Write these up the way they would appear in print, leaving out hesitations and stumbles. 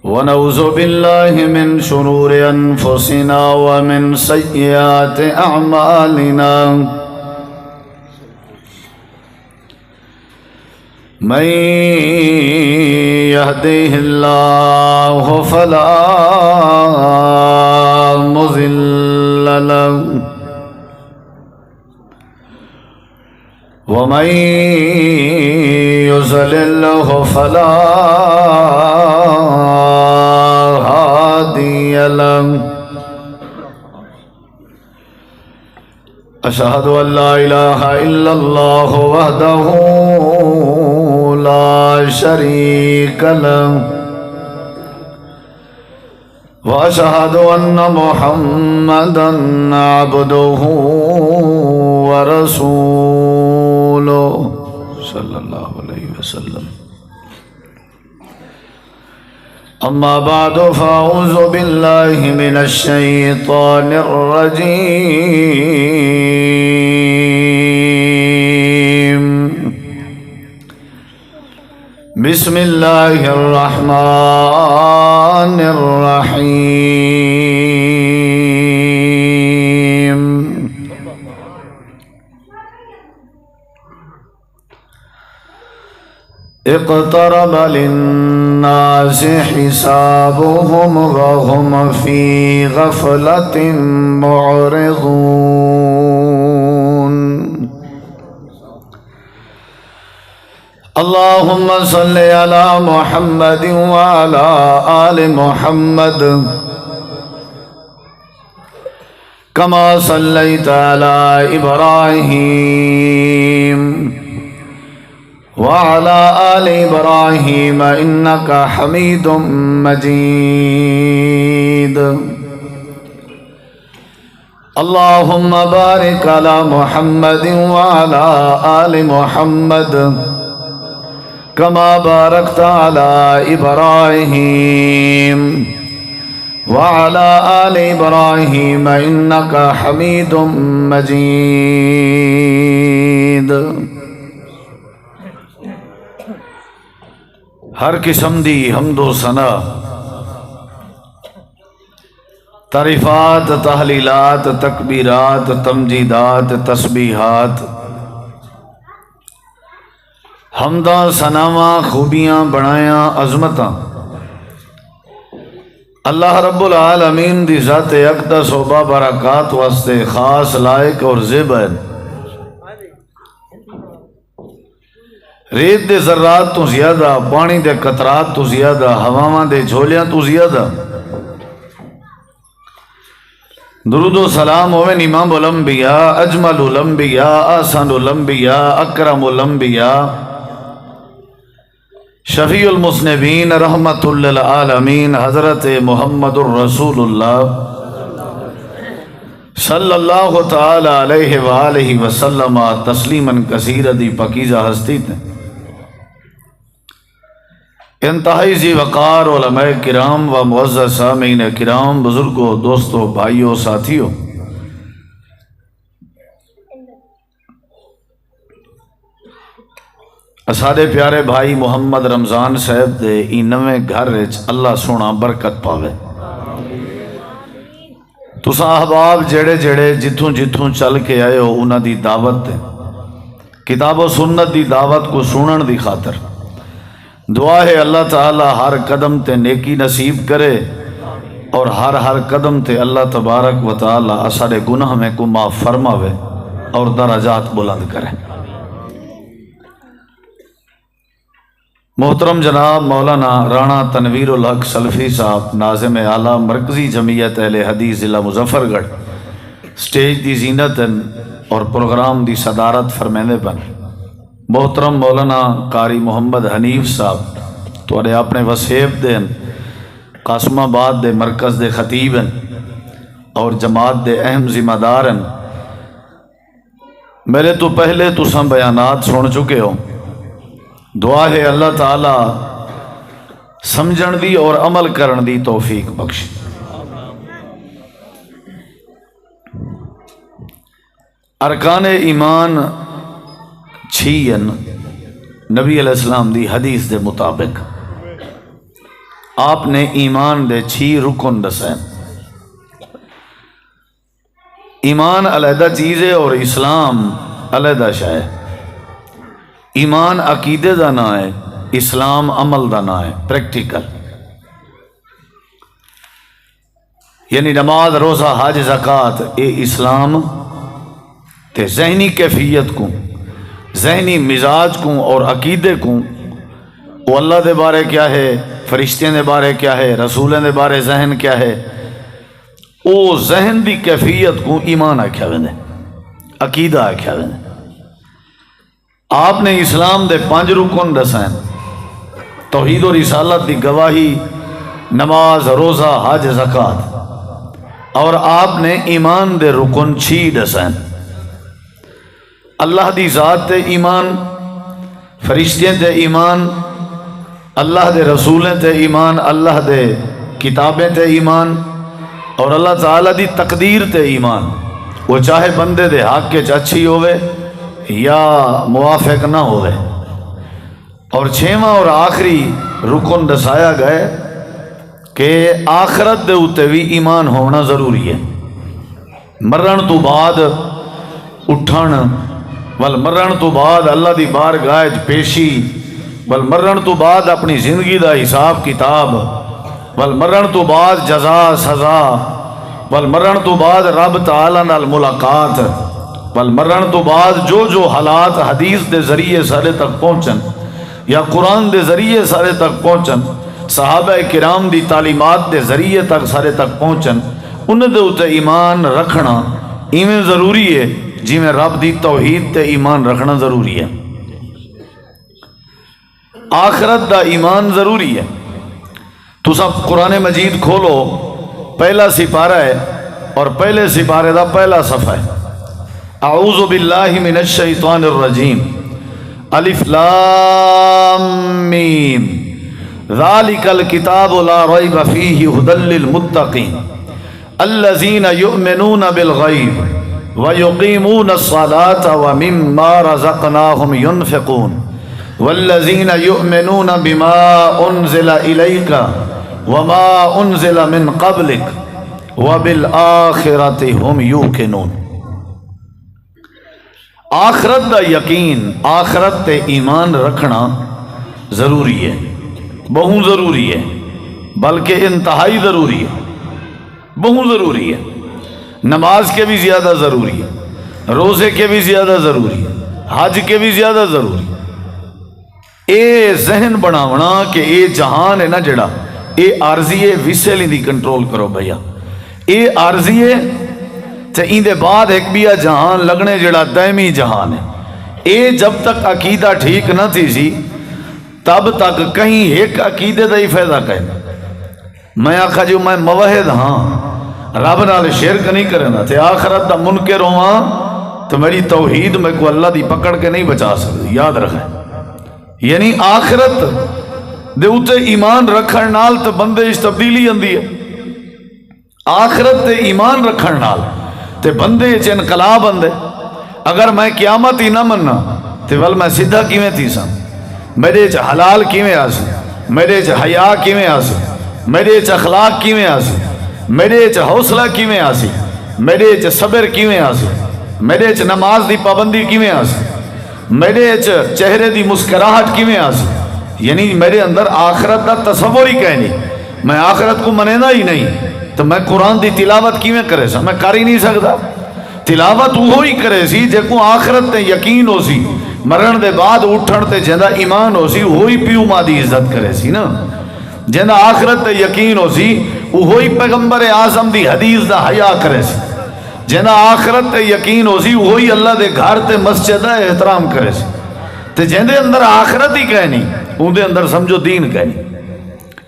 ونعوذ بالله من شرور أنفسنا ومن سيئات أعمالنا من يهده الله فلا مضل له ومن يضلل فلا هادي له أشهد أن لا إله إلا الله وحده لا شريك له وأشهد أن محمدا عبده ورسوله صلى الله عليه وسلم. أما بعد فأعوذ بالله من الشيطان الرجيم. بسم الله الرحمن الرحيم. اقترب للناس حسابهم وهم في غفلة معرضون. اللهم صل على محمد وعلى آل محمد كما صليت على إبراهيم وعلى آل إبراهيم إنك حميد مجيد. اللهم بارك على محمد وعلى آل محمد كما باركت على إبراهيم وعلى آل إبراهيم إنك حميد مجيد. ہر قسم دی حمد و ثنا، تعریفات، تحلیلات، تکبیرات، تمجیدات، تسبیحات، حمداں، ثناواں، خوبیاں، بڑایاں، عظمتاں اللہ رب العالمین دی ذات اقدس و بابرکات واسطے خاص، لائق اور زیب ہے. ریت دے ذرات تو زیادہ، پانی دے قطرات تو زیادہ، ہواواں دے جھولیاں تو زیادہ درود و سلام ہوئے امام الانبیاء، اجمل الانبیاء، احسن الانبیاء، اکرم الانبیاء، شفیع المذنبین، رحمت للعالمین، حضرت محمد الرسول اللہ صلی اللہ تعالی علیہ وآلہ وسلم تسلیما کثیرا دی پاکیزہ ہستی تھے. انتہائی ذی وقار علماء کرام و معزز سامعین کرام، بزرگوں، دوستوں، بھائیوں، ساتھیوں، سارے پیارے بھائی محمد رمضان صاحب دے این نویں گھر وچ اللہ سونا برکت پاوے. تساں احباب جڑے جڑے جتھوں جتھوں چل کے آئے ہو انہاں دی دعوت دے، کتاب و سنت دی دعوت کو سنن دی خاطر دعا ہے اللہ تعالی ہر قدم تے نیکی نصیب کرے اور ہر قدم تے اللہ تبارک و تعالی اساڑے گناہ میں کو معاف فرماوے اور درجات بلند کرے. محترم جناب مولانا رانا تنویر الحق سلفی صاحب، ناظم اعلیٰ مرکزی جمعیت اہل حدیث ضلع مظفر گڑھ، سٹیج دی زینت اور پروگرام دی صدارت فرمیندے پن. محترم مولانا قاری محمد حنیف صاحب توڑے اپنے وسیب دین، قاسم آباد دے مرکز دے خطیب ہیں اور جماعت دے اہم ذمہ دار ہیں. میرے تو پہلے تساں بیانات سن چکے ہو. دعا ہے اللہ تعالی سمجھن دی اور عمل کرن دی توفیق بخش. ارکان ایمان چھین نبی علیہ السلام دی حدیث دے مطابق آپ نے ایمان دے 6 رکن دسے۔ ایمان علیحدہ چیز ہے اور اسلام علیحدہ شے ہے۔ ایمان عقیدے دا نہ ہے، اسلام عمل دا نہ ہے، پریکٹیکل۔ یعنی نماز، روزہ، حج، زکوٰۃ، اے اسلام تے ذہنی کیفیت کو، ذہنی مزاج کو اور عقیدے کو، وہ اللہ دے بارے کیا ہے، فرشتیں دے بارے کیا ہے، رسولیں دے بارے ذہن کیا ہے، او ذہن دی کیفیت کو ایمان آکھیا ویندے، عقیدہ آکھیا ویندے۔ آپ نے اسلام دے 5 رکن دسائیں، توحید و رسالت دی گواہی، نماز، روزہ، حج، زکوٰۃ، اور آپ نے ایمان دے رکن 6 دسائیں۔ اللہ دی ذات تے ایمان، فرشتیں تے ایمان، اللہ دے رسولیں تے ایمان، اللہ دے کتابیں تے ایمان، اور اللہ تعالیٰ دی تقدیر تے ایمان، وہ چاہے بندے دے حق کے اچھی ہوئے یا موافق نہ ہوئے۔ اور 6واں اور آخری رکن دسایا گئے کہ آخرت دے اوتے بھی ایمان ہونا ضروری ہے۔ مرن تو بعد اٹھن، ول مرن تو بعد اللہ دی بارگاہ وچ پیشی، ول مرن تو بعد اپنی زندگی دا حساب کتاب، ول مرن تو بعد جزا سزا، ول مرن تو بعد رب تعالی نال ملاقات، ول مرن تو بعد جو حالات حدیث دے ذریعے سارے تک پہنچن یا قرآن دے ذریعے سارے تک پہنچن، صحابہ کرام دی تعلیمات دے ذریعے تک سارے تک پہنچن، انہاں دے اوتے ایمان رکھنا ایویں ضروری ہے جویں رب دی توحید تے ایمان رکھنا ضروری ہے۔ آخرت دا ایمان ضروری ہے۔ تو سب قرآن مجید کھولو، پہلا سپارہ ہے اور پہلے سپارے دا پہلا صفحہ ہے۔ اعوذ باللہ من الشیطان الرجیم، الف لام میم، ذالک الکتاب لا ریب فیہ ھدی للمتقین الذین یؤمنون بالغیب ویقیمون الصلاة ومما رزقناہم ینفقون والذین یؤمنون بما انزل الیک وما انزل من قبلک وبالآخرۃ ہم یوقنون۔ آخرت دا یقین، آخرت تے ایمان رکھنا ضروری ہے، بہت ضروری ہے، بلکہ انتہائی ضروری ہے، بہت ضروری ہے۔ نماز کے بھی زیادہ ضروری ہے، روزے کے بھی زیادہ ضروری ہے، حج کے بھی زیادہ ضروری ہے۔ اے ذہن بناونا کہ اے جہان ہے نا جڑا، اے عارضی ہے، وسیلی دی کنٹرول کرو بھیا، اے عارضی ہے تے ایندے بعد ایک بیا جہان لگنے جڑا دائمی جہان ہے۔ اے جب تک عقیدہ ٹھیک نہ تھی سی تب تک کہیں ایک عقیدے دا ہی فائدہ کہنا۔ میں آخا جو میں موحد ہاں، رب نال شرک نہیں کرنا تے آخرت دا منکر ہواں تو میری توحید میں کو اللہ دی پکڑ کے نہیں بچا سکتی، یاد رکھیں۔ یعنی آخرت دے اوتے ایمان رکھن نال تو بندے اس تبدیلی اندی ہے۔ آخرت تے ایمان رکھن نال تے بندے چ انقلاب اندے۔ اگر میں قیامت ہی نہ مننا تے ول میں سیدھا کیویں تھی سا، میرے چ حلال کیویں آسی، میرے چ حیا کیویں آسی، میرے چ اخلاق کیویں آسی، میرے چ حوصلہ کیویں آسی، میرے چ صبر کیویں آسی، میرے چ نماز دی پابندی کیویں آسی، میرے چ چہرے دی مسکراہٹ کیویں آسی۔ یعنی میرے اندر آخرت دا تصور ہی کہیں نہیں، میں آخرت کو منینا ہی نہیں تو میں قرآن دی تلاوت کیویں کرے سا، میں کر ہی نہیں سکتا۔ تلاوت وہی کرے سی جے کو آخرت تے یقین ہو سی، مرن دے بعد اٹھن تے جندہ ایمان ہو سی، وہی پیو ماں دی عزت کرے سی نا۔ جندہ آخرت تے یقین ہو سی وہی پیغمبر اعظم دی حدیث دا حیا کرے سی، جندہ آخرت تے یقین ہو سی وہی اللہ دے گھر تے مسجد دا احترام کرے سی۔ تے جندے اندر آخرت ہی کہنی ان دے اندر سمجھو دین کہنی۔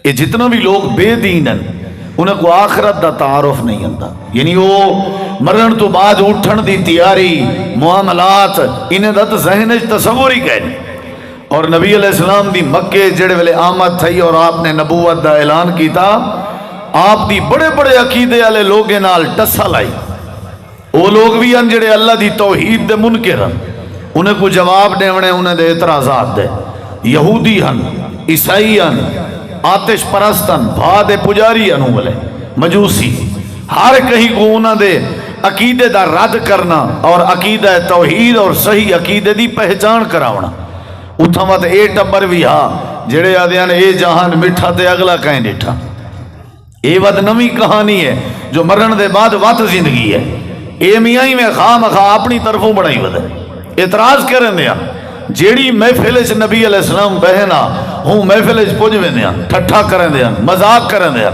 یہ جتنا بھی لوگ بے دین ہیں انہیں کو آخرت دا تعارف نہیں ہوتا، یعنی وہ مرن تو بعد اٹھن دی تیاری، معاملات، انہیں دا تو ذہن تصور ہی کہنی۔ اور نبی علیہ السلام دی مکے جڑے ویلے آمد تھی اور آپ نے نبوت دا اعلان کیتا، آپ دی بڑے بڑے عقیدے والے لوگے نال ٹسا لائی۔ وہ لوگ بھی ہیں جڑے اللہ دی توحید دے منکر ہیں، انہیں کو جواب دیونے انہیں دے اعتراضات دے. یہودی ہن، عیسائی ہن، آتش پرستن، بھاد پجاری انہوں بلے مجوسی، ہر کہیں کو انہوں دے عقیدے دا رد کرنا اور عقیدہ توحید اور صحیح عقیدے دی پہچان کراونا. اتھا مت اے ٹبر بھی ہاں جڑے آدھیاں اے جہان مٹھا تے اگلا کہیں ڈٹھا. اے ود نمی کہانی ہے جو مرن دے بعد وات زندگی ہے. اے میاں ہی میں خواہ مخواہ اپنی طرفوں بڑھائی ود ہے. اعتراض کرن دیا جیڑی محفل چ نبی علیہ السلام بہنا ہوں محفل چ پج ویندیاں ٹھٹھا کرن دیا مذاق کرن دیا.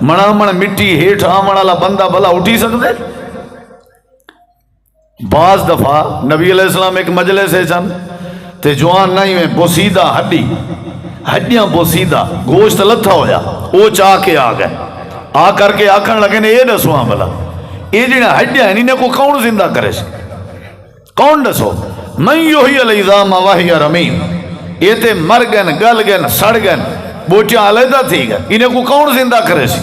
منا من مٹی ہیٹھ آمن والا بندہ بھلا اٹھی سکتے؟ بعض دفعہ نبی علیہ السلام ایک مجلس ہے چند تے جوان نہیں میں بوسیدہ ہڈیاں بوسیدہ گوشت لتھا ہویا وہ چاہ کے آ گئے. آ کر کے آکھن لگے نے یہ دسو ہاں بھلا یہ جڑا ہڈیاں ہیں انہیں کو کون زندہ کرے سے؟ کون دسو؟ من یحیی العظام وہی رمیم. یہ تے مر گئن گل گئن سڑ گئن بوٹیاں علیحدہ تھی گئن انہیں کو کون زندہ کرے سے؟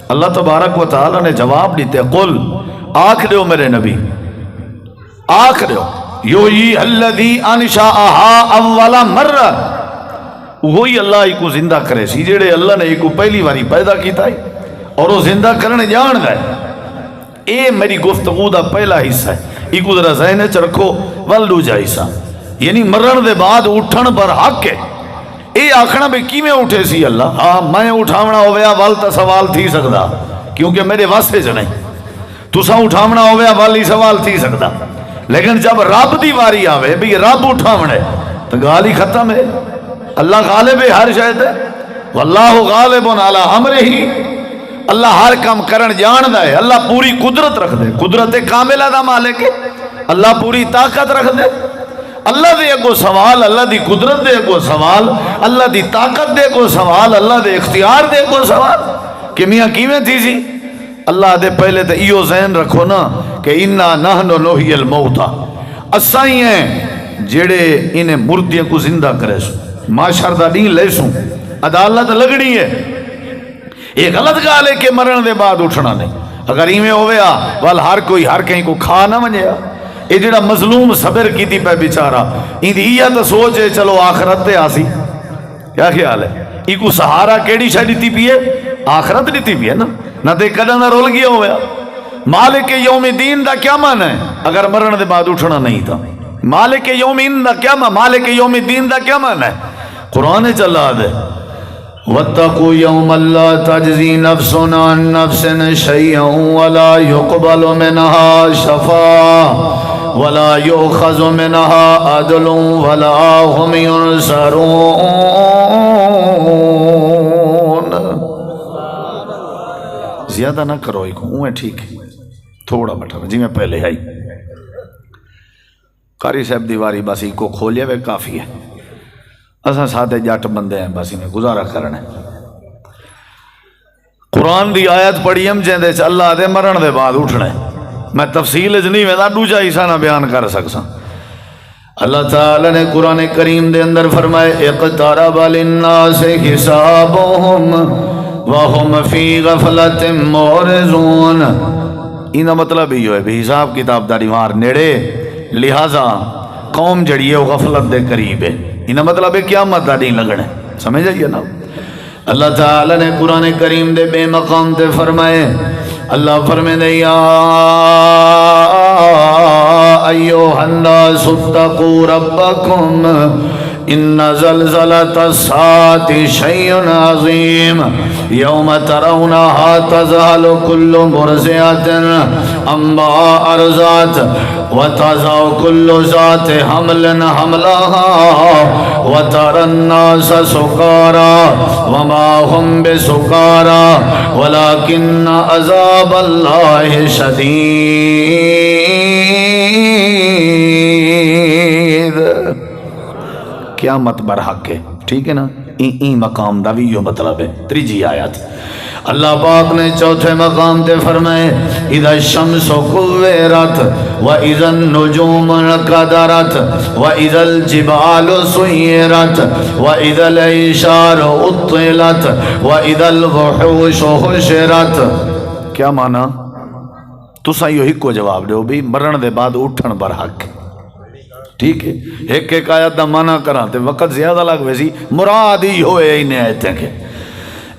اللہ تبارک و تعالی نے جواب دیتے قل آکھ دیو میرے نبی آکھ دیو یحیی الذی انشأہا اول مرہ. وہی اللہ ہی کو زندہ کرے سی جڑے اللہ نے ہی کو پہلی باری پیدا کیتا ہے اور وہ زندہ کرنے جان گئے. اے میری گفتگو دا پہلا حصہ ہے. ایک ذرا ذہن چ رکھو ول دوجا حصہ یعنی مرن دے بعد اٹھن پر حق ہے. اے آکھنا بھی کیویں اٹھے سی اللہ؟ ہاں میں اٹھاونا ہویا ول تا سوال تھی سکدا کیونکہ میرے واسطے چ نہیں. تساں اٹھاونا ہویا ول ہی سوال تھی سکدا لیکن جب رب دی واری آوے بھی رب اٹھاونے تو گال ہی ختم ہے. اللہ غالب ہے ہر شے تے واللہ غالب علی امرہ. اللہ ہر کام کرن جاندا ہے. اللہ پوری قدرت رکھ دے. قدرت کاملہ دا مالک ہے. اللہ پوری طاقت رکھ دے. اللہ دے اگو سوال اللہ دی قدرت دے اگو سوال اللہ دی طاقت دے اگو سوال اللہ دے اختیار دے اگو سوال کہ میاں کیویں تھی سی؟ اللہ دے پہلے تے ایو ذہن رکھو نا کہ انا نحن نحیی الموتى. اساں ہی ہیں جڑے انہیں مردیاں کو زندہ کرے سو. معاشر دا دین لے سوں عدالت لگنی ہے. یہ غلط گال ہے کہ مرن دے بعد اٹھنا نہیں. اگر ایویں ہویا وال ہر کوئی ہر کہیں کو کھا نہ منیا. یہ جڑا مظلوم صبر کیتی پہ بیچارہ یہ تو سوچ ہے چلو آخرت تے آسی. کیا خیال ہے؟ یہ کو سہارا کیڑی شے دیتی پی ہے؟ آخرت دیتی پی ہے نا. نہ تے کداں نہ رول گیا ہویا. مالک یوم الدین دا کیا معنی ہے اگر مرن دے بعد اٹھنا نہیں تھا؟ مالک یوم الدین دا کیا معنی؟ مالک یوم الدین دا کیا معنی ہے؟ قرآن چلا دے وَاتَّقُوا يَوْمَ لَا تَجْزِي نَفْسٌ عَن نَفْسٍ شَيْئًا وَلَا يُقْبَلُ مِنْهَا شَفَاعَةٌ وَلَا يُؤْخَذُ مِنْهَا عَدْلٌ وَلَا هُمْ يُنصَرُونَ. زیادہ نہ کرو ایک ہوں ہے ٹھیک ہے تھوڑا بٹھا جی میں پہلے آئی قاری صاحب دیواری بس ایک کو کھولیا وہ کافی ہے. اساں سادے جٹ بندے ہیں بس انہیں گزارا کرنے. قرآن دی آیت پڑھی ہم جیندے چ اللہ دے مرن دے بعد اٹھنے. میں تفصیل اج نہیں میں دوجا حصہ نہ بیان کر سکساں. اللہ تعالی نے قرآن کریم دے اندر فرمائے اقترب للناس حسابهم وهم فی غفلۃ معرضون. انہا مطلب ہی ہوئے بھی حساب کتاب داری مار نیڑے لہذا قوم جڑی ہے وہ غفلت دے قریب ہے. انہا مطلب ہے قیامت دا نہیں لگنے. سمجھ جائیے نا. اللہ تعالی نے قرآن کریم دے بے مقام تے فرمائے اللہ فرمائے دے یا ایوہ الناس اتقوا ربکم ان زلزلۃ الساعۃ شیء عظیم یوم ترونها تذہل کل مرضعۃ عما ارضعت وتضع کل ذات حمل حملها وترى الناس سکارى وما هم بسکارى ولكن عذاب اللہ شدید. قیامت برحق ہے ٹھیک ہے نا. این مقام دا بھی یہ مطلب ہے. تریجی آیت اللہ پاک نے چوتھے مقام تے فرمائے اذا الشمس کورت واذا النجوم انقدرت واذا الجبال سیرت واذا العشار عطلت واذا الوحوش حشرت. کیا معنی؟ تساں یہی کو جواب دیو بھی مرن دے بعد اٹھن برحق ٹھیک ہے ایک ایک آیت دا معنی کراں تے وقت زیادہ لگ ویسی مراد ہی ہوئے انہیں آیتیں کے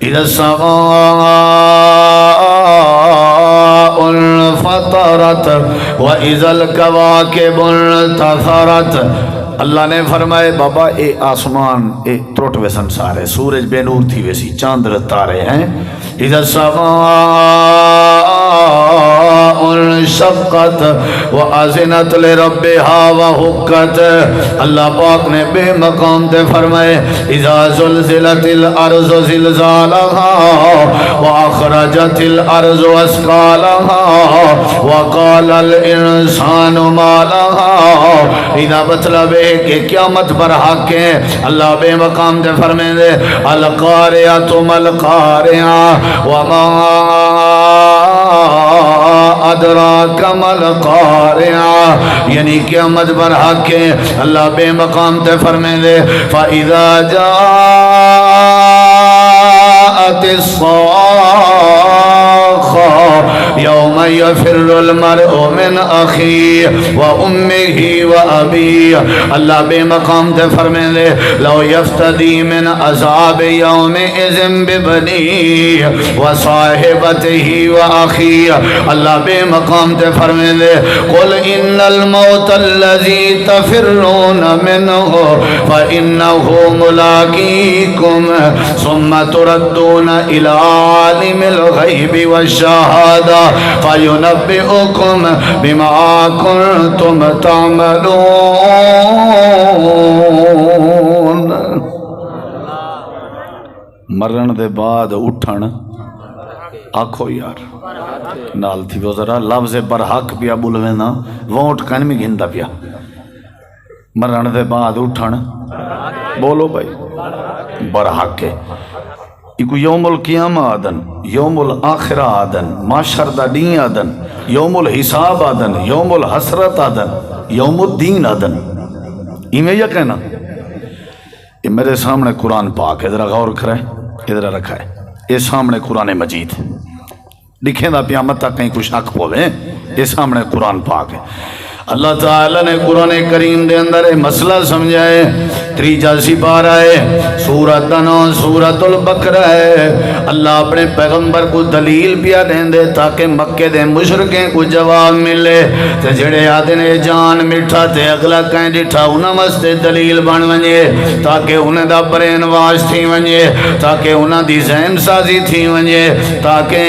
اذا السماء انفطرت واذا الكواكب انتثرت اللہ نے فرمائے بابا اے آسمان اے ترٹ ویسن سارے سورج بے نور تھی ویسی چاند تارے ہیں اذا السماء انشقت وازنت لربها وحقت اللہ پاک نے بے مقام دے فرمائے اذا زلزلت الارض زلزالها واخرجت الارض اسقالها وقال الانسان ما لها اذا مطلب ہے کہ قیامت پر حق ہے اللہ بے مقام دے فرمائے دے القاریۃ ملقاریہ وما ادراک ملقاریہ یعنی قیامت پر حق ہے اللہ بے مقام تے فرمائے دے فَإِذَا جَاءَتِ الصَّاخَّةُ يَوْمَ يَفِرُّ الْمَرْءُ مِنْ أَخِيهِ وَأُمِّهِ وَأَبِيهِ اللہ بے مقام تے فرمائے دے لو يفتدی من عذاب یومئذ ببنیہ وصاحبتہ وأخیہ اللہ بے مقام تے فرمائے دے قل ان الموت الذی تفرون منہ فإنہ ملاقیکم ثم تردون الى عالم الغیب والشہادہ فینبئکم بما کنتم تعملون مرن دے بعد اٹھن آکھو یار نال تھی وہ ذرا لفظ پر حق پیا بولوے نا ووٹ کن میں گھندا پیا مرن دے بعد اٹھن بولو بھائی بر حق ہے ایکو یوم القیامہ آدن یوم الآخرہ آدن معاشر دا دین آدن یوم الحساب آدن یوم الحسرت آدن یوم الدین آدن ایمیں یہ کہنا یہ میرے سامنے قرآن پاک ہے ادھر غور کرے ادھر رکھا ہے یہ سامنے قرآن مجید لکھیں دا پیامت تک کہیں کچھ حق پوے یہ سامنے قرآن پاک ہے اللہ تعالیٰ نے قرآن کریم دے اندر مسئلہ سمجھائے تریجا سپارہ ہے سورۃ نام سورۃ البقرہ ہے اللہ اپنے پیغمبر کو دلیل پیا دیں دے تاکہ مکے دے مشرکیں کو جواب ملے تے جڑے آدھے نے جان مٹھا تے اگلا کہیں ڈٹھا انہاں مستے دلیل بن ونجے تاکہ انہیں دا برین واش تھی ونجے تاکہ انہاں دی ذہن سازی تھی ونجے تاکہ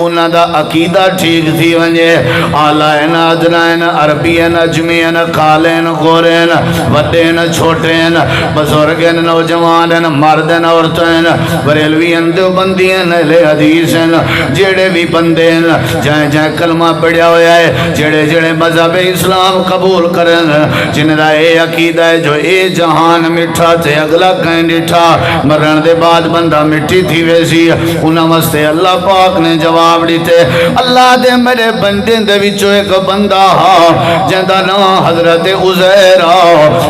انہاں دا عقیدہ ٹھیک تھی ونجے آلائن ادنائن عربین اجمین خالین غورین وڈین چھوٹین بزرگین نوجوانین مردین عورتین بریلوین دیوبندین اہل حدیثین جڑے بھی بندین جائیں جائیں کلمہ پڑھیا ہویا ہے جڑے جڑے مذہب اسلام قبول کرن جن دا اے عقیدہ ہے جو اے جہان مٹھا تے اگلا کہیں ڈٹھا مرن دے بعد بندہ مٹی تھی ویسی انہاں مستے اللہ پاک نے جواب دیتے اللہ دے میرے بندے دے وچوں ایک بندہ جندہ نا حضرت عزیر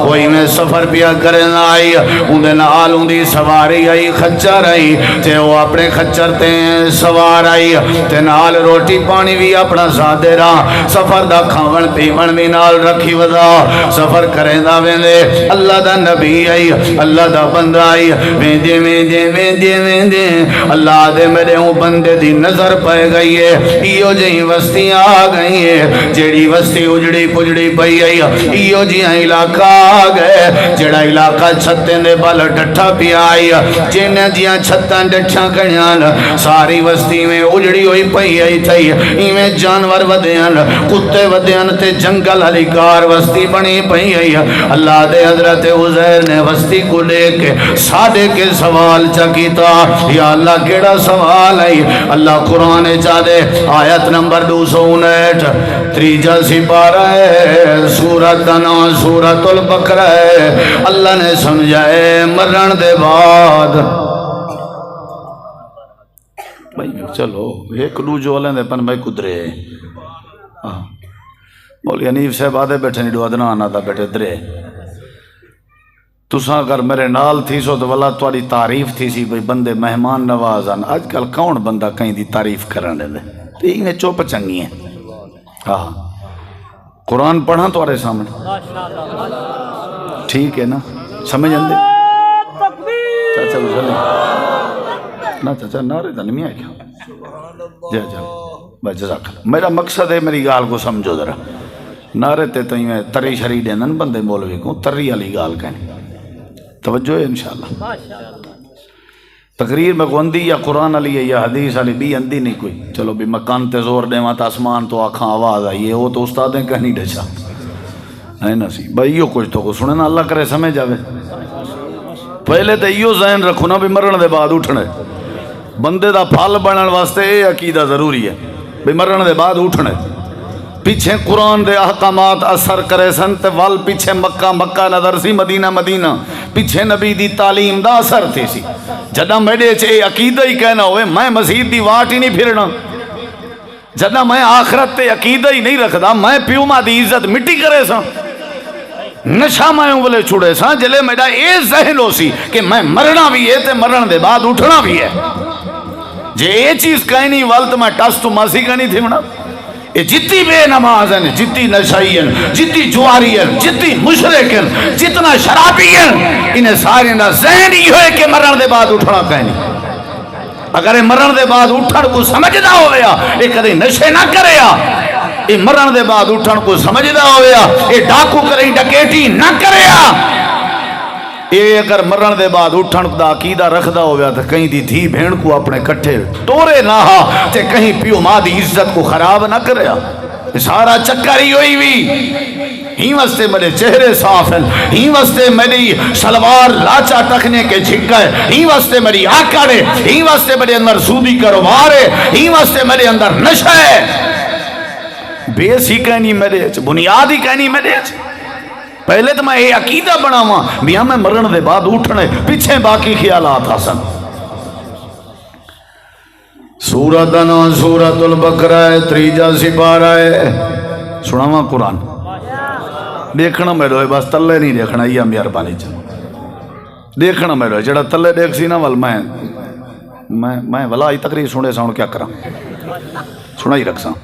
وہی میں سفر پیا کرنا آئی اندھے نال اندھی سواری آئی خچر آئی تے وہ اپنے خچر تے سوار آئی تے نال روٹی پانی بھی اپنا سادے رہا سفر دا کھاون پیون بھی نال رکھی ودا سفر کریں دا ویندے اللہ دا نبی آئی اللہ دا بندہ آئی ویندے ویندے ویندے ویندے اللہ دے میرے ہوں بندے دی نظر پائے گئی ہے ایو جہی وستی آ گئی ہے جیڑی وستی اجڑی پجڑی پئی آئی ایو جیاں علاقہ آ گئے جڑا علاقہ چھتیں دے بال ڈٹھا پیا آئی جنہیں جیاں چھتیں ڈٹھا کڑیاں ساری وستی میں اجڑی ہوئی پئی آئی تھی ایویں جانور ودیاں کتے ودیاں تے جنگل علی کار وستی بنی پئی آئی اللہ دے حضرت عزیر نے وستی کو لے کے سادے کے سوال چکیتا یا اللہ کیڑا سوال آئی اللہ قرآن چاہدے آیت نمبر 259 تریجا سپارہ ہے سورۃ نام سورۃ البقرہ ہے اللہ نے سمجھائے مرن دے بعد بھائی چلو ایک دو جو لیں دے پن بھائی کدرے مولی حنیف صاحب آدھے بیٹھے نہیں دو ادنا آنا دا بیٹھے درے تساں اگر میرے نال تھی سو تو واللہ تواری تعریف تھی سی بھئی بندے مہمان نوازان آج کل کون بندہ کہیں دی تعریف کرنے دے تو یہ چوپ چنگی ہیں قرآن پڑھا تمہارے سامنے ٹھیک ہے نا سمجھ آندے چاچا گزرے نا چاچا نعرے تو نہیں آئے کیا جا بھائی جزاک اللہ میرا مقصد ہے میری گال کو سمجھو ذرا نعرے تے تو میں تری شری دینن بندے مولوی کو تری والی گال کہنی توجہ ہے انشاءاللہ تقریر میں گوندی یا قرآن علی ہے یا حدیث علی بھی اندی نہیں کوئی چلو بھی مکان تے زور دے مات آسمان تو آکھاں آواز آئی ہے وہ تو استادیں کہنی ڈچا ہے نا سی بھائی یہ کچھ تو کو سنے نا اللہ کرے سمجھ جاوے پہلے تو یہ ذہن رکھو نا بھی مرن دے بعد اٹھنے بندے دا پھل بنن واسطے یہ عقیدہ ضروری ہے بھی مرن دے بعد اٹھنے پیچھے قرآن دے احکامات اثر کرے سن تے وال پیچھے مکہ مکہ نظر سی مدینہ مدینہ پیچھے نبی دی تعلیم دا اثر تھی سی جدہ میرے چھے عقیدہ ہی کہنا ہوئے میں مزید دی واٹ ہی نہیں پھرنا جدہ میں آخرت تے عقیدہ ہی نہیں رکھدا میں پیو ماں دی عزت مٹی کرے سا نشا میں بولے چھوڑے سا جلے میرا اے ذہن ہو سی کہ میں مرنا بھی ہے تے مرن دے بعد اٹھنا بھی ہے جے اے چیز کہنی والت میں ٹس تو ماسی کہنی تھی منا یہ جتی بے نماز ہیں جتی نشائی ہیں جتی جواری ہیں جتی مشرک ہیں جتنا شرابی ہیں انہیں سارے نہ ذہن ہی ہوئے کہ مرن دے بعد اٹھنا کہنی اگر یہ مرن دے بعد اٹھن کو سمجھدا ہویا یہ کدے نشے نہ کریا یہ مرن دے بعد اٹھن کو سمجھدا ہویا یہ ڈاکو کریں ڈکیٹی نہ کریا یہ اگر مرن دے بعد اٹھن دا عقیدہ رکھدا ہویا تو کہیں دی دھی بھین کو اپنے کٹھے ٹورے نہ ہا تے کہیں پیو ماں دی عزت کو خراب نہ کریا سارا چکر ہی ہوئی بھی ہی واسطے میرے چہرے صاف ہیں ہی واسطے میری سلوار لاچا ٹکنے کے جھک گئے ہی واسطے میری آکڑ ہے ہی واسطے میرے اندر سودی کاروبار ہے ہی واسطے میرے اندر نشہ ہے بیس ہی کہنی میرے بنیاد ہی کہنی میرے پہلے تو میں یہ عقیدہ بنا ہوا میاں میں مرن دے بعد اٹھنے پیچھے باقی خیالات حسن سورت انا سورت البقرہ تریجا سپارہ سنا ہوا قرآن دیکھنا میرے ہوئے بس تلے نہیں دیکھنا یہ مہربانی چاہوں دیکھنا میرے ہوئے جڑا تلے دیکھ سی نا ول میں ولا ہی تقریر سنے ساؤں کیا کرا سنا ہی رکھ ساؤں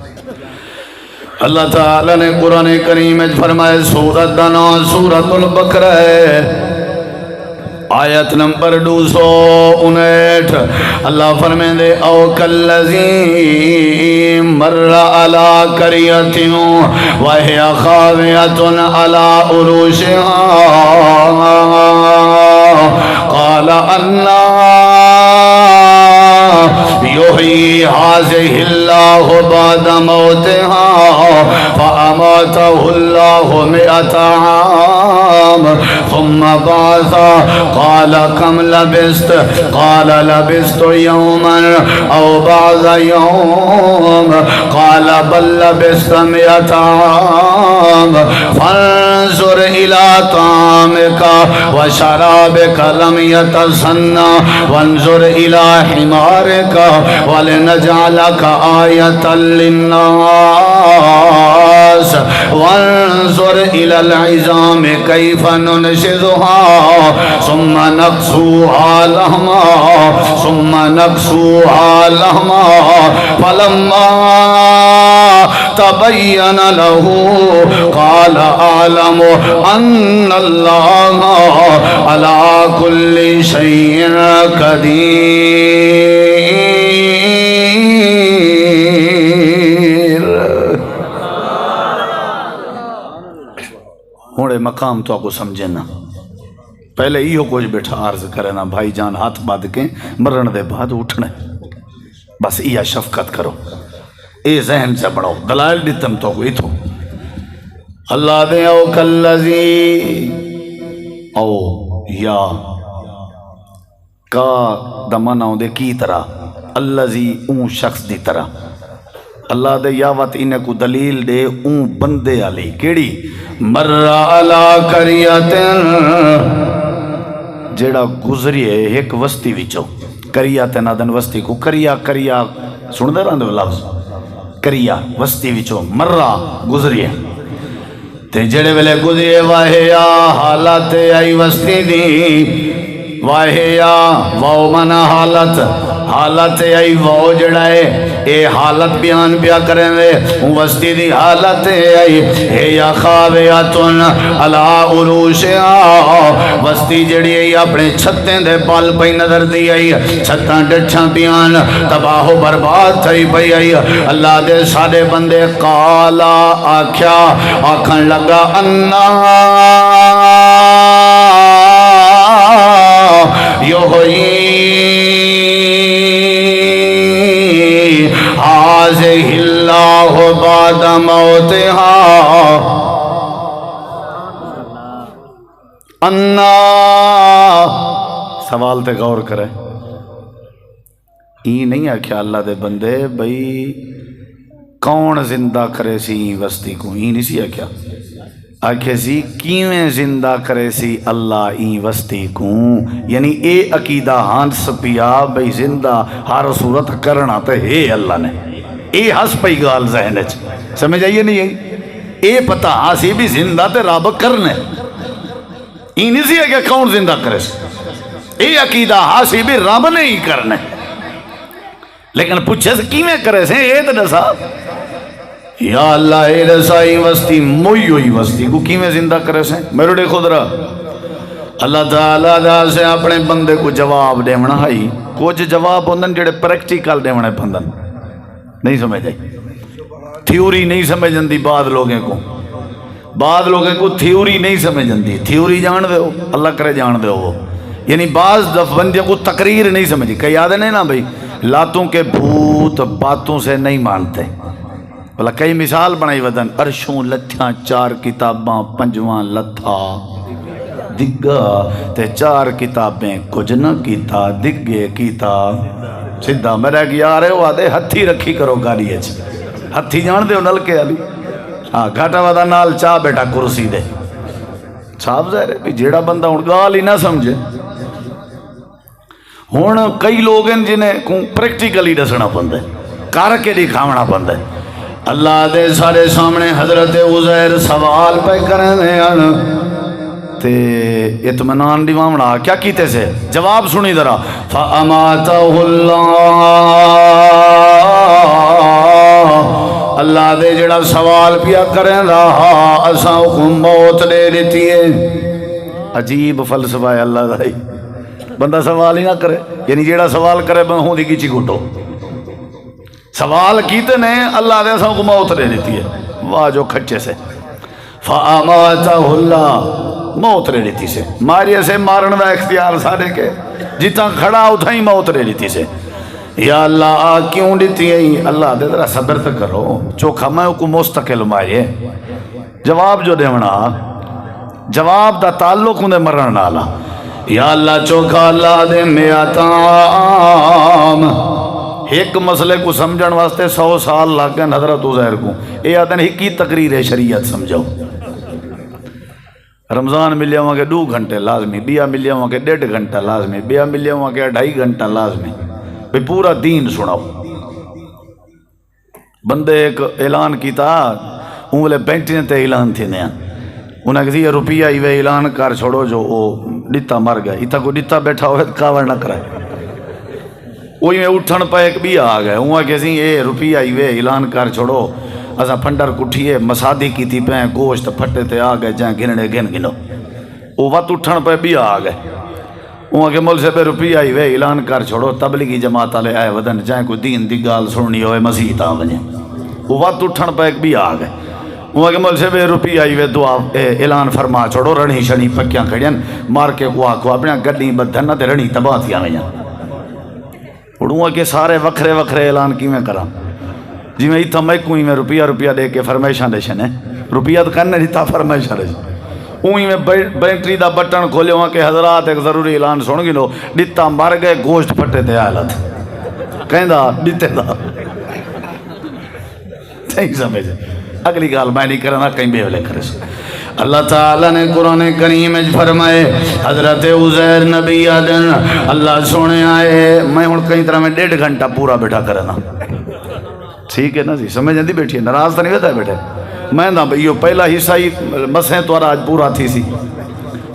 اللہ تعالیٰ نے قرآن کریم میں فرمائے سورت دنا سورت البقرہ آیت نمبر 259 اللہ فرمائے دے او کاللذی مر علی قریۃ وہی خاویۃ علی عروشہا قال اللہ یحیی ھذہ اللہ بعد موتہا فأماتہ اللہ 100 عام ثم بعث قال کم لبست قال لبست یوما او بعض یوم قال بل لبست 100 عام فانظر الى طعامك وشرابك لم يتسنى وانظر الى حمارك ولنجعلك آية للناس وانظر إلى العظام كيف ننشزها ثم نكسوها لحما فلما تبين له قال أعلم أن الله على كل شيء قدير ہوڑے مقام تو آپ کو سمجھے نا پہلے یہ کچھ بیٹھا عرض کرے نا بھائی جان ہاتھ باد کے مرن دے بعد اٹھنے بس یہ شفقت کرو اے ذہن سے بڑھو دلائل دیتم تو کوئی تو اللہ دے او کاللذی او یا کا دماناؤں دے کی طرح اللذی اون شخص دی طرح اللہ دے یاوت انہیں کو دلیل دے اون بندے علی کیڑی مر علی قریۃ جیڑا گزری ہے ایک وستی وچو قریۃ نادن وستی کو کریا سن دے رہا لفظ کریا وستی وچو مرہ گزری ہے تے جڑے ویلے گزری واہیا حالات آئی وستی دی واہیا واو منا حالت، حالت ای واو جڑا ہے اے حالت بیان پیا کریں وے وستی دی حالت ای اے یا خاویاتن علا عروشیا، وستی جڑی ای اپنے چھتیں دے پال پئی نظر دی ای، چھتاں ڈٹھاں پیان تباہ و برباد تھئی پئی ای۔ اللہ دے سارے بندے قالا آکھیا آکھن لگا انا حاذہ اللہ بعد موتہا انا، سوال تے غور کرے، ای نہیں آکھیا اللہ دے بندے بھئی کون زندہ کرے سی وستی کو، ای نہیں سی آکھیا، آکھے سی کیویں زندہ کرے سی اللہ این وستی کو، یعنی اے عقیدہ ہانس پیا بھئی زندہ ہر صورت کرنا تے ہے اللہ نے، اے ہس پئی گال ذہن اچ سمجھ آئیے نہیں آئی، اے پتہ ہاسی بھی زندہ تے رب کرنے، این نہیں سی ہے کہ کون زندہ کرے سی، اے عقیدہ ہاسی بھی رب نے ہی کرنے، لیکن پوچھے سے کیویں کرے سے اے تے دسا، یا اللہ اے رسائی وستی موئی ہوئی وستی کو کیویں زندہ کرے سے، میرے ڈے خود رہا اللہ تعالیٰ دا سے اپنے بندے کو جواب دیونا ہے، کچھ جواب ہوندن جڑے پریکٹیکل دیونا پندن، نہیں سمجھ آئی، تھیوری نہیں سمجھ جندی بعد لوگیں کو تھیوری نہیں سمجھ جندی، تھیوری جان دے ہو اللہ کرے جان دے ہو، یعنی بعض بندے کو تقریر نہیں سمجھی، کئی یاد نہیں نا بھئی لاتوں کے بھوت باتوں سے نہیں مانتے، بلا کئی مثال بنائی ودن، عرشوں لتھیاں چار کتاباں پنجواں لتھا دگا تے چار کتابیں کچھ نہ کیتا دگے کیتا سدھا میرا کہ یار ہے وہ آدھے ہتھی رکھی کرو گاڑی اچ، ہتھی جان دے ہو نلکے علی، ہاں گھاٹا ودا نال چاہ بیٹا کرسی دے، صاحب ظاہر ہے جیڑا بندہ ہوں گال ہی نہ سمجھے، ہون کئی لوگ ہیں جنہیں پریکٹیکلی دسنا پندے کار کے دکھاونا پندے، اللہ دے سارے سامنے حضرت عزیر سوال پہ کرنے ہیں تے اطمینان دیوامنا کیا کیتے سے جواب سنی ذرا، فَأَمَاتَهُ اللَّهُ، اللہ دے جڑا سوال پیا کریں رہا اساں کو موت دے دیتی ہے، عجیب فلسفہ ہے اللہ دائی، بندہ سوال ہی نہ کرے، یعنی جڑا سوال کرے ہوں دی کچی گھٹو، سوال کیتے نے اللہ دے اساں کو موت دے دیتی ہے، واہ جو کھچے سے، فَأَمَاتَهُ اللَّهُ، موت دے دیتی سے، ماریے سے مارن دا اختیار سارے کے، جتا کھڑا اتھا ہی موت دے دیتی سے، یا اللہ کیوں دیتی ہے، اللہ دے ذرا صبر تو کرو، چوکھا میں کو مستقل مائے، جواب جو دیونا جواب دا تعلق ہوں دے مرن نالا، یا اللہ چوکھا اللہ دے میاتام، ایک مسئلے کو سمجھن واسطے 100 سال لگ گئے حضرت عزیر کو، اے آتے ہیں کی تقریر شریعت سمجھو، رمضان ملیا ہوا کہ 2 گھنٹے لازمی، بیا ملیا ہوا کہ 1.5 گھنٹہ لازمی، بیا ملیا ہوا کہ 2.5 گھنٹہ لازمی، بھی پورا دین سناؤ، بندے ایک اعلان کیتا انگلے بینٹنے تے اعلان تھے نیا، انہیں کسی روپیہ ایوے اعلان کر چھوڑو جو وہ ڈیتا مر گئے، ایتا کو ڈیتا بیٹھا ہوئے کاور نہ کرائے، وہی میں اٹھن پہ ایک بھی آ گئے، انہوں کسی اے روپیہ ایوے اعلان کر چھوڑو، اسا پھنڈر کٹھیے مسادی کی تھی پہ گوشت پھٹے تے آ گئے جہاں گھننے گنو، وہ وقت اٹھن پہ بھی آ گئے، انہوں کہ مول سے پہ روپیہ ایوے اعلان کر چھوڑو تبلیغی جماعت والے آئے ودن جہاں کوئی دین دی گال سننی ہوئے مسیح آ بنے، وہ وقت اٹھن پہ ایک بھی آ گئے، انہوں کہ مول سے پہ روپیہ ایوے دعا اعلان فرما چھوڑو، رڑی شڑی پکیاں کھڑیاں مار کے کو آکھو اپنے گڈی بدھن نہ تے رڑی تباہ تھی آویں اڑوں کہ سارے وکھرے وکھرے اعلان کی میں کرا، جی میں ایتھا میں کوئی میں روپیہ دے کے فرمائشاں دے شنے، روپیہ تو کرنے دیتا فرمائشاں دے شنے، اوہی میں بینٹری دا بٹن کھولے ہوا کہ حضرات ایک ضروری اعلان سن گی لو، ڈیتا مر گئے گوشت پھٹے تے آلت، کہیں دا ڈیتے دا، صحیح سمجھے، اگلی گال میں نہیں کرنا کہیں بے ولے کرے سو، اللہ تعالیٰ نے قرآن کریم میں فرمائے حضرت عزیر نبی آدن اللہ سونے آئے، میں ہوں کئی طرح میں 1.5 گھنٹہ پورا بیٹھا کرنا، ٹھیک ہے نا جی، سمجھ جاندی بیٹھی ہے، ناراض تو نہیں ہوتا ہے بیٹھے، میں نہ بھئیو پہلا حصہ ہی مسیں تو آج پورا تھی سی،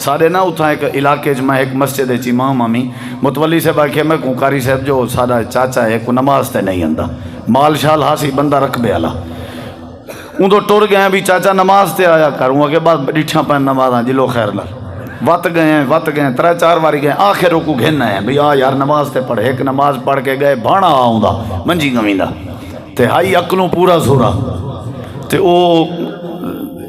سارے نا اتھا ایک علاقے میں ایک مسجد امام امی متولی صاحب آکھے میں کو قاری صاحب جو سارا چاچا ہے کو نماز تے نہیں آندا مال شال ہاسی بندہ رکھ بے آلا ان تو ٹر گئے بھی چاچا نماز تے آیا کروں کہ بعد ڈٹھا پہ نماز جلو خیر لال وط گئے 3-4 باری گئے آخر کو گھننا ہے بھئی آ یار نماز تے پڑھ ایک نماز پڑھ کے گئے بھانا آؤں دا منجی گمیندا تے ہائی عقلوں پورا زورا تے او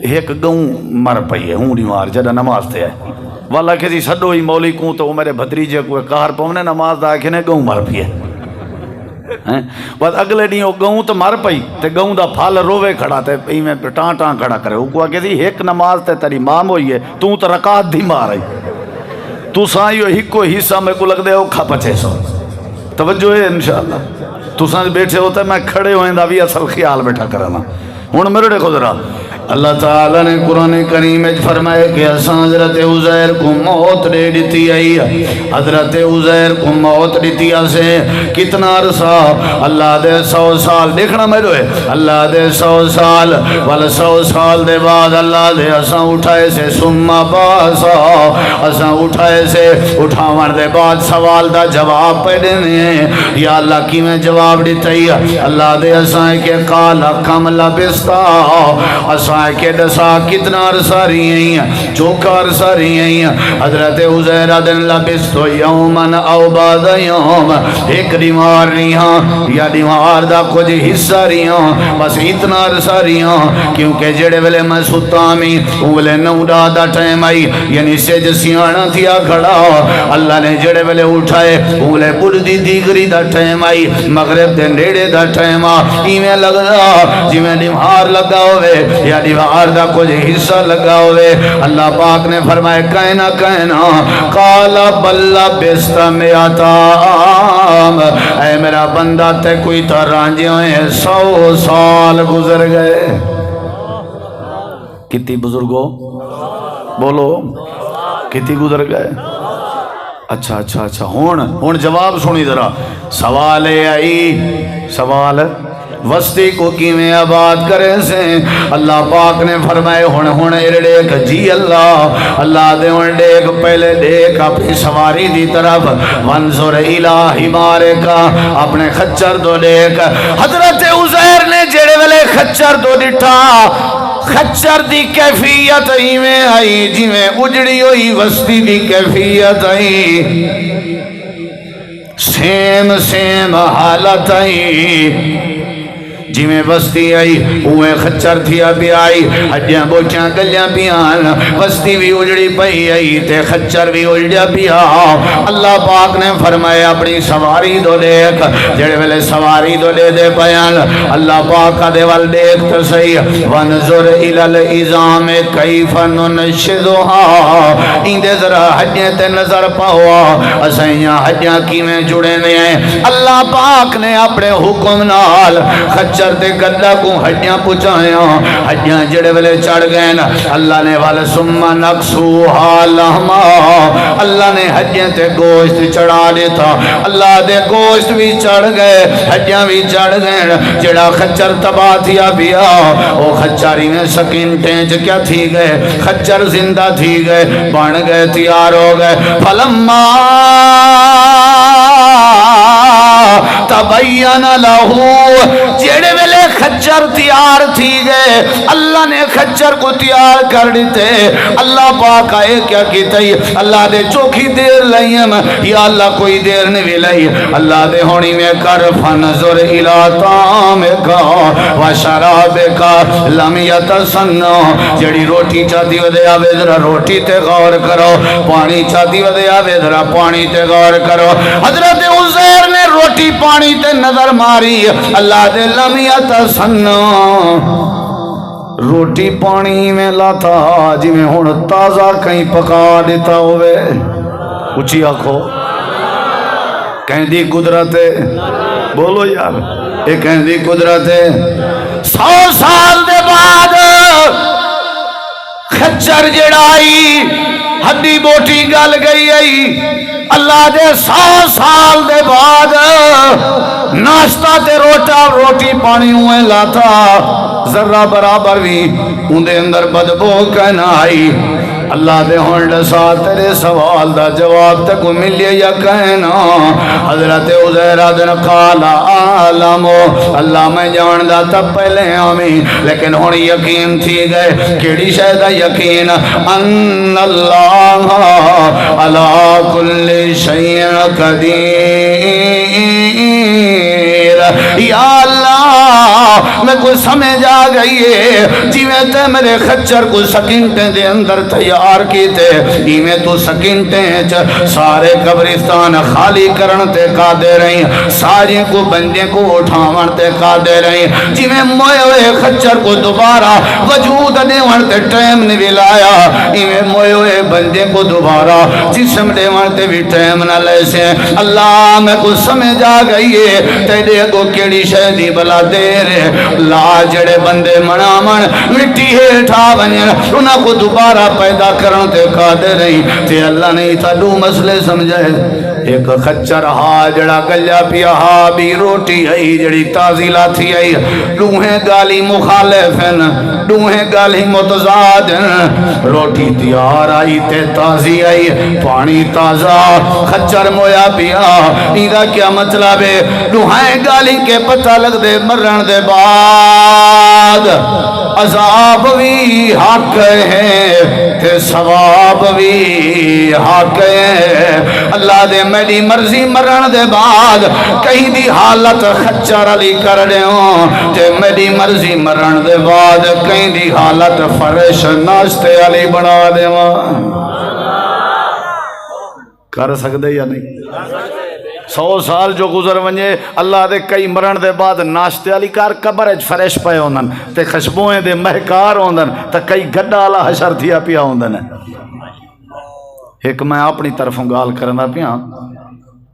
ایک گوں مر پئی ہے ہوں مار جدہ نماز تے آئے والا کہ جی سڈو ہی مولی کو تو میرے بھتریجے کو کار پونے نماز دا کہ نے گوں مر پئی ہے بعد اگلے ڈی گوں تو مر پئی تے گوں دا پھل روے کھڑا تے میں ٹان ٹان کھڑا کرے وہ کو کہ جی ایک نماز تے تیری مام ہوئی ہے تو رکعت دی مار آئی تو سائیو ہکو حصہ میں کو لگ دے اوکھا پچے سو توجہ ہے انشاءاللہ تو سائیں بیٹھے ہوتا ہے میں کھڑے ہوئیں دا بھی اصل خیال بیٹھا کرنا ہوں میرے دیکھو ذرا اللہ تعالیٰ نے قرآن کریم میں فرمائے کہ حضرت عزیر کو موت دے دیتی آئی حضرت عزیر کو موت دیتی آسے کتنا عرصہ اللہ دے 100 سال دیکھنا میرے ہوئے اللہ دے 100 سال والا 100 سال دے بعد اللہ دے اساں اٹھائے سے سمہ باسا اساں اٹھائے سے اٹھاون دے بعد سوال دا جواب پہ دینے ہیں یا اللہ کی میں جواب دیتا ہی اللہ دے اساں کے قالا کم لبستا اساں کہ دسا کتنا عرصہ رہی ہیں چوکا عرصہ رہی ہیں حضرت عزیر دن لبستو یومن او بعد یوم ایک دیوار رہی ہیں یا دیوار دا کچھ حصہ رہی ہیں بس اتنا عرصہ رہی ہیں کیونکہ جڑے ویلے میں ستا میں اولے نوڈا دا ٹائم آئی یعنی سج سیانا تھیا کھڑا اللہ نے جڑے ویلے اٹھائے اولے بڑھ دیگری دا ٹائم آئی مغرب دے نیڑے دا ٹائم آئی میں لگ رہا جی میں دیوار لگا ہوئے یا دیوار دا کچھ حصہ لگا ہوئے اللہ پاک نے فرمائے کہنا قالا بلّہ بستا میں آتام اے میرا بندہ تے کوئی ترانجے ہوئے 100 سال گزر گئے کتنی بزرگو بولو کتنی گزر گئے اچھا ہون جواب سنی ذرا سوال آئی سوال وسطی کو کیویں آباد کرے سے اللہ پاک نے فرمائے ہون دیکھ جی اللہ دے ہون دیکھ پہلے دیکھ اپنی سواری دی طرف منظر الہی مارے کا اپنے خچر دو دیکھ حضرت عزیر نے جڑے والے خچر دو ڈٹھا خچر دی کیفیت ہی میں آئی جی میں اجڑی ہوئی وسطی دی کیفیت آئی سیم حالت آئی جی میں بستی آئی اوے خچر تھیا بھی آئی ہڈیاں بوچھاں گلیاں پیان بستی بھی اجڑی پئی آئی تے خچر بھی اجڑیا پیا اللہ پاک نے فرمایا اپنی سواری دو دیکھ جڑے ویلے سواری دو دے بیان اللہ پاک کا دیوال دیکھ تو صحیح ونظر الالعظام کیف ننشدها اندے ذرا ہڈیاں تے نظر پاؤا اسائیاں ہڈیاں کی میں جڑے میں ہیں اللہ پاک نے اپنے حکم نال خچر تے گدہ کو ہڈیاں پچھایا ہڈیاں جڑے والے چڑھ گئے نا اللہ نے والا سمہ نقصوہا لہما اللہ نے ہڈیاں تے گوشت چڑھا دیتا اللہ دے گوشت بھی چڑھ گئے ہڈیاں بھی چڑھ گئے جڑا خچر تباہ تھیا بیا او خچاری میں سکینٹیں کیا تھی گئے خچر زندہ تھی گئے بن گئے تیار ہو گئے فلما تبین لہو جڑے ویلے خچر تیار تھی گئے اللہ نے خچر کو تیار کر دیتے اللہ پاک آئے کیا کیتا ہی اللہ دے چوکھی دیر لئیم یا اللہ کوئی دیر نہیں بھی لئی اللہ دے ہونی میں کر فنظر الاتام کا وشراب کا لم یتسنو جڑی روٹی چاہتی ودے آوے ذرا روٹی تے غور کرو پانی چاہتی ودے آوے ذرا پانی تے غور کرو حضرت عزیر نے روٹی پانی تے نظر ماری اللہ دے لم یتسنو روٹی پانی میں لاتا جی میں ہون تازہ کہیں پکا دیتا ہوئے اچھی آنکھو کہیں دی قدرت بولو یار ایک کہیں دی قدرت 100 سال دے بعد خچر جڑائی ہڈی بوٹی گل گئی آئی اللہ دے 100 سال دے بعد ناشتہ تے روٹی پانی ہوئے لاتا ذرہ برابر بھی اندے اندر بدبو کہنا آئی اللہ دے ہون دسا تیرے سوال دا جواب تے کو ملے یا کہنا حضرت عزیر آدن قال عالم اللہ میں جان دا تب پہلے آمین لیکن ہون یقین تھی گئے کیڑی شہدہ یقین ان اللہ علا کل شیء قدیر یا اللہ میں کوئی سمجھ آ گئی ہے جیویں تے میرے خچر کو سکینٹیں دے اندر تیار کیتے ایویں تو سکینٹیں سارے قبرستان خالی کرن تے قادر رہیں سارے کو بندے کو اٹھاون تے قادر رہیں جیویں موئے ہوئے خچر کو دوبارہ وجود دیون تے ٹائم نے ولایا ایویں موئے ہوئے بندے کو دوبارہ جسم دیون تے بھی ٹائم نہ لے سے اللہ میں کو سمجھ آ گئی ہے تیرے کو کیڑی شہدی بلا دیر لا جڑے بندے منامن مٹی ہیٹھا ونین انہاں کو دوبارہ پیدا کرن تے قادر نہیں تے اللہ نے تھا دو مسئلے سمجھائے ایک خچر ہا جڑا گلیا پیا ہا بھی روٹی آئی جڑی تازی لاتی آئی دوہیں گالی مخالف ہیں دوہیں گالی متضاد ہیں روٹی تیار آئی تے تازی آئی پانی تازہ خچر مویا پیا ایدہ کیا مطلب ہے دوہیں گالی کے پتہ لگ دے مرن دے بعد عذاب بھی حق ہے تے ثواب بھی حق ہے اللہ دے میری مرضی مرن دے بعد کہیں دی حالت خچر علی کر دے ہوں تے میری مرضی مرن دے بعد کہیں دی حالت فرش ناشتے علی بنا دے ہوں کر سکتے یا نہیں 100 سال جو گزر ونجے اللہ دے کئی مرن دے بعد ناشتے علی کار قبر اچ فریش پے ہوندن تے خشبوئیں دے مہکار ہوندن تے کئی گڈا علا حشر تھیا پیا ہوندن ایک میں اپنی طرفوں گال کرنا پیا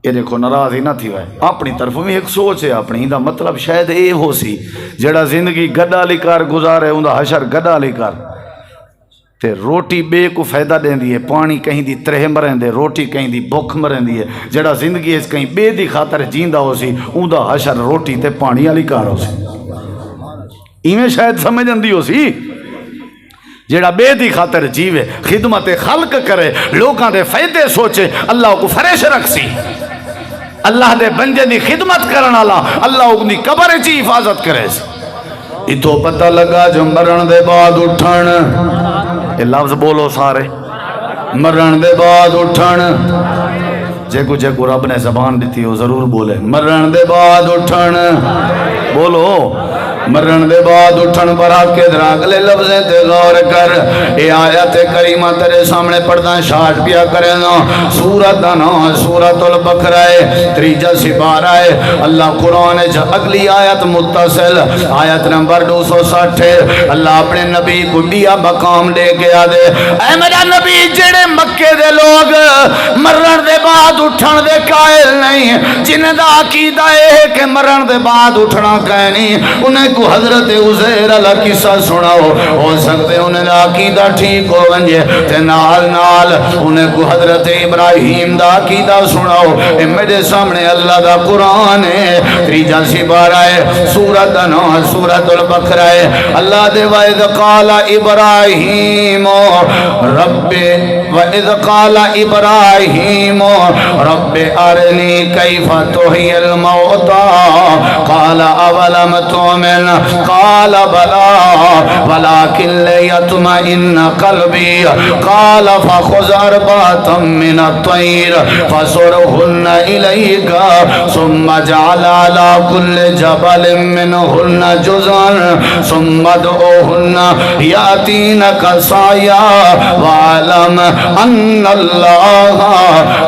یہ دیکھو ناراض ہی نہ تھی وائے اپنی طرفوں میں ایک سوچ ہے اپنی دا مطلب شاید اے ہو سی جڑا زندگی گڈا علی کار گزارے ہوندا حشر گڈا علی کار تے روٹی بے کو فائدہ دیں دی ہے پانی کہیں دی ترہ مریں دے روٹی کہیں دی بھوک مریں دی ہے جڑا زندگی اس کہیں بے دی خاطر جیندہ ہو سی اون دا حشر روٹی تے پانی علی کار ہو سی ایمیں شاید سمجھن دی ہو سی جڑا بے دی خاطر جیوے خدمت خلق کرے لوگاں دے فائدے سوچے اللہ کو فریش رکھ سی اللہ دے بندے دی خدمت کرن والا اللہ اپنی قبر چی حفاظت کرے سی اتو پتہ لگا جو مرن دے بعد اٹھن یہ لفظ بولو سارے مرن دے بعد اٹھن جے کو رب نے زبان دیتی ہو ضرور بولے مرن دے بعد اٹھن بولو مرن دے بعد اٹھن پر کے دراغلے لفظیں تے غور کر اے آیت کریمہ تیرے سامنے پڑھتا شاٹ پیا کرے نا سورت نا سورت البقرہ تریجہ سپارہ اللہ قرآن جا اگلی آیت متصل آیت نمبر 260 اللہ اپنے نبی کو دیا مقام دے کے آدھے اے میرا نبی جڑے مکے دے لوگ مرن دے بعد اٹھن دے قائل نہیں جنہیں دا عقیدہ ہے کہ مرن دے بعد اٹھنا کہنی انہیں کو حضرت عزیر اللہ قصہ سناؤ ہو سکتے انہیں عقیدہ ٹھیک ہو ونجے تے نال نال انہیں کو حضرت ابراہیم دا عقیدہ سناؤ اے میرے سامنے اللہ دا قرآن ہے تریجہ سپارہ ہے سورت نو سورت البقرہ ہے اللہ دے وَإِذْ قَالَ إِبْرَاهِيمُ رَبِّ وَإِذْ قَالَ إِبْرَاهِيمُ رَبِّ أَرْنِي كَيْفَ تُحْيِي الْمَوْتَى قَالَ أَوَلَمْ تُؤْمِنْ قال بلا ولكن ليطمئن قلبي قال فخذ أربعة من الطير فصرهن إليك ثم اجعل على كل جبل منهن جزءا ثم ادعوهن يأتينك سعيا واعلم أن الله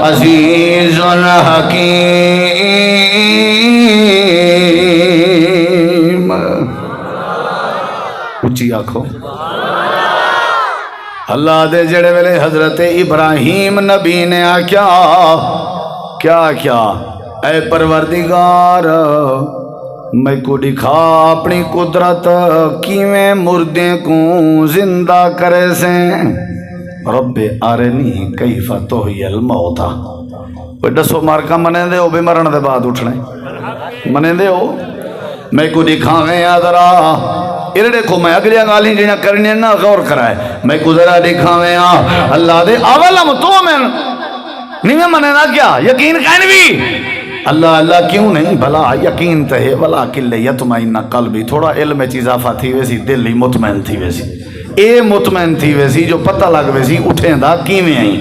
عزيز حكيم اچھی آنکھو اللہ دے جڑے ویلے حضرت ابراہیم نبی نے کیا اے پروردگار میں کو دکھا اپنی قدرت کیویں مردے کو زندہ کرے سے رب آرنی کیف تحیی الموتى وہ دسو مارکا منے دے ہو بھی مرن دے بعد اٹھنے منے دے ہو میں کو دکھاویں ذرا یہ دیکھو میں اگلیاں گالیاں جہاں کرنی نہ غور کرائے میں گزرا دکھاویں اللہ دے اولم تو میں نہیں منے نہ کیا یقین کہیں بھی اللہ اللہ کیوں نہیں بھلا یقین تے ہے بھلا کلے یطمئن قلبی تھوڑا علم چ اضافہ تھی ویسی دل ہی مطمئن تھی ویسی اے مطمئن تھی ویسی جو پتہ لگ ویسی اٹھیں دا کیویں آئی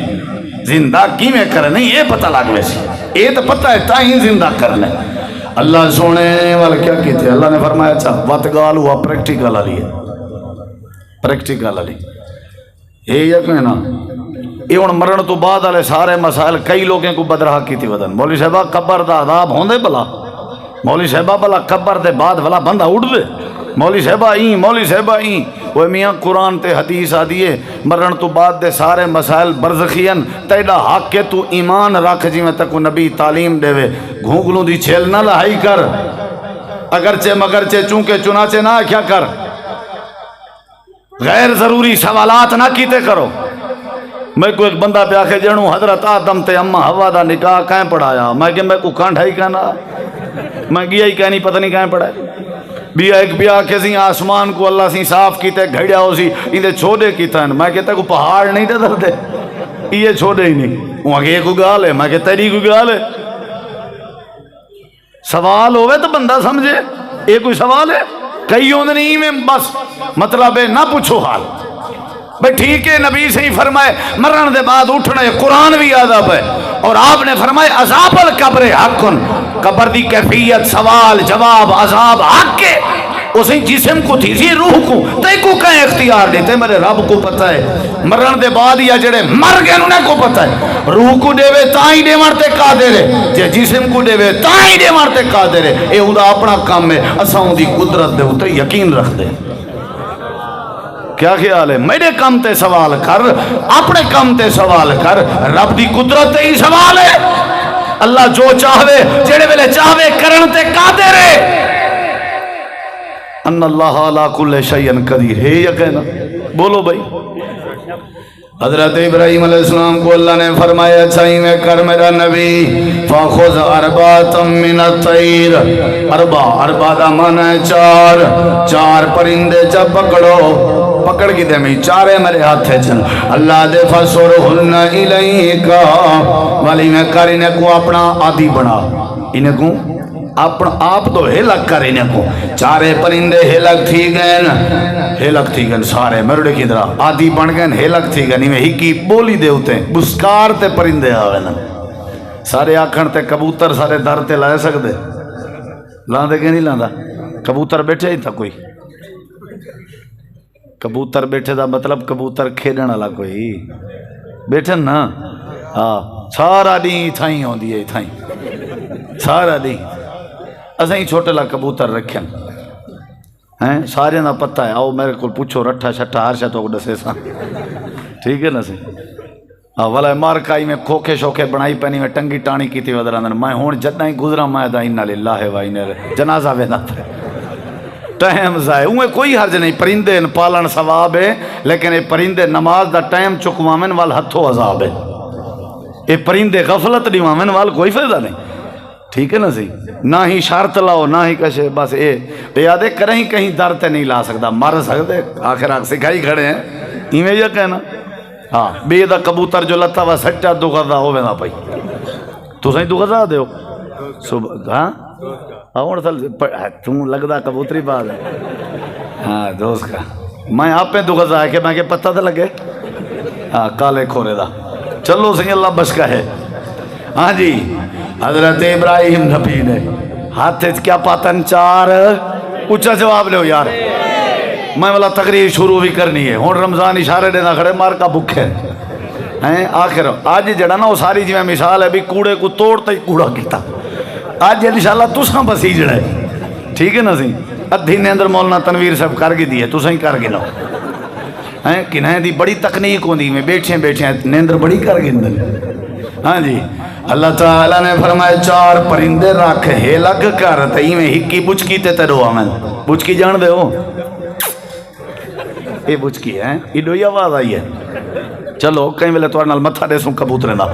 زندہ کیویں کرے نہیں اے پتہ لگ ویسی اے تو پتہ ہے تائیں زندہ کرنے اللہ سونے والا کیا کہتے ہیں اللہ نے فرمایا اچھا وقت گال ہوا پریکٹیکل علی ہے پریکٹیکل علی یہ یقینا یہ ہوں مرن تو بعد والے سارے مسائل کئی لوگوں کو بدراہ کی تھی ودن مولوی صاحبہ قبر دا عذاب ہوندے بلا مولوی صاحبہ بلا قبر دے بعد بلا بندہ اٹھ دے مولوی صاحبہ این مولوی صاحبہ این وہ میاں قرآن تے حدیث آدیے مرن تو بعد دے سارے مسائل برزخین تیڑا حق کے تو ایمان رکھ جی میں تک نبی تعلیم دے وے گھونگلوں دی چھیل نہ لہائی کر اگرچہ مگرچہ چونکہ چنانچہ نہ کیا کر غیر ضروری سوالات نہ کیتے کرو میں کو ایک بندہ پہ آکے جنوں حضرت آدم تے اماں ہوا دا نکاح کہیں پڑھایا میں کہ میں کو کانٹھا ہی کہنا میں گیا ہی کہنی پتہ نہیں کہیں پڑھایا بیا ایک بیا کے سی آسمان کو اللہ سی صاف کیتے گھڑیا ہو سی اندے چھوڑے کیتا ہے میں کہتا کو پہاڑ نہیں دے دردے یہ چھوڑے ہی نہیں وہاں کہ کو گال ہے میں کہ تیری کو گال ہے سوال ہوئے تو بندہ سمجھے یہ کوئی سوال ہے کئی ہوندے نہیں میں بس مطلب ہے نہ پوچھو حال بھئی ٹھیک ہے نبی سے ہی فرمائے مرن دے بعد اٹھنا قرآن بھی عذاب ہے اور آپ نے فرمائے عذاب القبر حقن قبر دی کیفیت سوال جواب عذاب حق کے اسی جسم کو تھی سی روح کو تے کو کہیں اختیار دیتے میرے رب کو پتہ ہے مرن دے بعد یا جڑے مر گئے انہیں کو پتہ ہے روح کو دے وے تائیں دے مرتے قادر ہے جے جسم کو دے وے تائیں دے مرتے قادر ہے اے ہوں دا اپنا کام ہے اساں دی قدرت دے ہوتے یقین رکھ دے کیا خیال ہے میرے کام تے سوال کر اپنے کام تے سوال کر رب دی قدرت تے ہی سوال ہے اللہ جو چاہوے جڑے ویلے چاہوے کرن تے قادر ہے ان اللہ علی کل شیء قدیر ہے یا کہنا بولو بھائی حضرت ابراہیم علیہ السلام کو اللہ نے فرمایا چھائی میں کر میرا نبی فاخذ ارباتا من الطیر اربا دا مانا ہے چار پرندے جب پکڑ کی دے میں چارے میرے ہاتھ ہے چل اللہ دے فسرہن الیکا والی میں کر انہیں کو اپنا عادی بنا انہیں کو اپنا آپ تو ہیلک کر انہیں کو چارے پرندے ہیلک تھی گئن سارے مرڑے کی طرح عادی بن گئن ہیلک تھی گئن میں ہی کی بولی دے ہوتے ہیں بسکار تے پرندے آوے نا سارے آکھن تے کبوتر سارے در تے لائے سکتے لاندے کہ نہیں لاندا کبوتر بیٹھے ہی تھا کوئی کبوتر بیٹھے دا مطلب کبوتر کھیلن والا کوئی بیٹھے نا ہاں سارا دن تھائیں ہوندی ہے تھائیں سارا دن اسیں ہی چھوٹے لا کبوتر رکھیں ہیں سارے نا پتہ ہے آؤ میرے کو پوچھو رٹھا شٹھا ہر شے تو دسے سا ٹھیک ہے نا سی ہاں والا مارکائی میں کھوکھے شوکھے بنائی پینی میں ٹنگی ٹانی کی تھی ودران میں ہون جدنا ہی گزرا میں دا انہا للہ و انہا جنازہ وینا تھا ٹائم زائے اوہ کوئی حرج نہیں پرندے پالن ثواب ہے لیکن یہ پرندے نماز دا ٹائم چکوامن وال ہتھو عذاب ہے یہ پرندے غفلت دیوامن وال کوئی فائدہ نہیں ٹھیک ہے نا سی نہ ہی شرط لاؤ نہ ہی کشے بس اے یادے کریں کہیں در تے نہیں لا سکتا مر سکتے آخر آخ سکھائی کھڑے ہیں ایویں یہ کہنا ہاں بے دا کبوتر جو لتا وا سچا دغذا ہوے نہ پئی تو سہی دغذا دیو صبح ہاں اور تم لگدا کبوتری بات ہے ہاں دوست کا میں آپ پہ دغذا ہے کہ میں کہ پتہ تو لگے ہاں کالے کھورے دا چلو سی اللہ بس کا ہے ہاں جی حضرت ابراہیم نبی نے ہاتھ کیا پاتن چار اچھا جواب لے یار میں والا تقریر شروع بھی کرنی ہے ہون رمضان اشارے دینا کھڑے مار کا بکھے ہیں آخر آج جڑا نا وہ ساری جی میں مثال ہے بھی کوڑے کو توڑتا ہی کوڑا کیتا آج انشاءاللہ تساں بسی جڑا ہے ٹھیک ہے نا سی ادھی نے اندر مولانا تنویر صاحب کر گی دی ہے تساں ہی کر گی نو ہیں کنہیں دی بڑی تکنیک ہوندی میں بیٹھے نیندر بڑی کر گی ہاں جی اللہ تعالیٰ نے فرمائے چار پرندے رکھ ہے لگ کر تئی میں ہکی بچکی تے تیرو آمن بچکی جان دے ہو یہ بچکی ہے یہ دوئی آواز آئی ہے چلو کئی ویلے تو نال متھا دے سوں کبوترے دا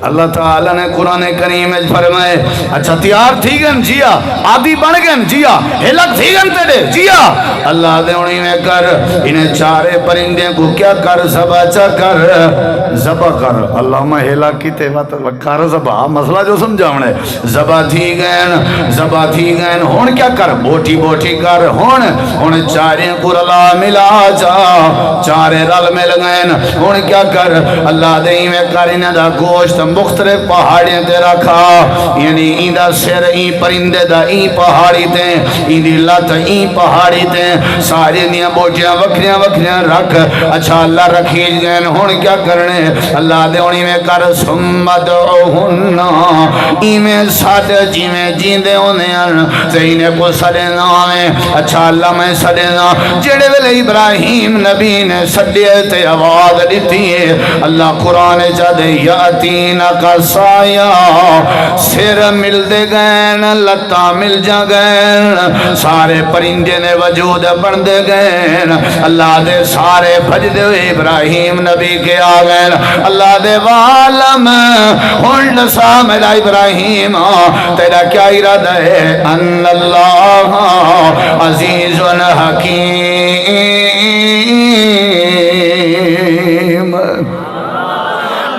اللہ تعالیٰ نے قرآن کریم میں فرمائے اچھا تیار تھی گن جیا آدھی بن گن جیا ہلک تھی گن تیرے جیا اللہ دے انہی میں کر انہیں چارے پرندے کو کیا کر زبا چا کر زبا کر اللہ میں ہلا کی تیوہ کر زبا مسئلہ جو سمجھاونے زبا تھی گن ہون کیا کر بوٹی بوٹی کر ہون چارے کو رلا ملا جا چارے رل مل گئن ہون کیا کر اللہ دے میں کر انہیں دا گوشت مختلف پہاڑیاں تے رکھا یعنی این دا سر این پرندے دا این پہاڑی تے این دی لات این پہاڑی تے ساری دیا بوٹیاں وکھریاں رکھ اچھا اللہ رکھیج گئے ہون کیا کرنے اللہ دے ہونی میں کر سمت ہونا این میں ساڑھ جی میں جیندے ہونے زینے کو سڑے نامے اچھا اللہ میں سڑے نام جڑے ویلے ابراہیم نبی نے سڑے تے آواز دیتی ہے اللہ قرآن چاہدے یاتینا کا سایہ سر مل دے گئن لتا مل جا گئن سارے پرندے نے وجود بڑھ دے گئن اللہ دے سارے بھج دے ابراہیم نبی کے آگئن اللہ دے والم ہنڈ سا میرا ابراہیم تیرا کیا ارادہ ہے ان اللہ عزیز و حکیم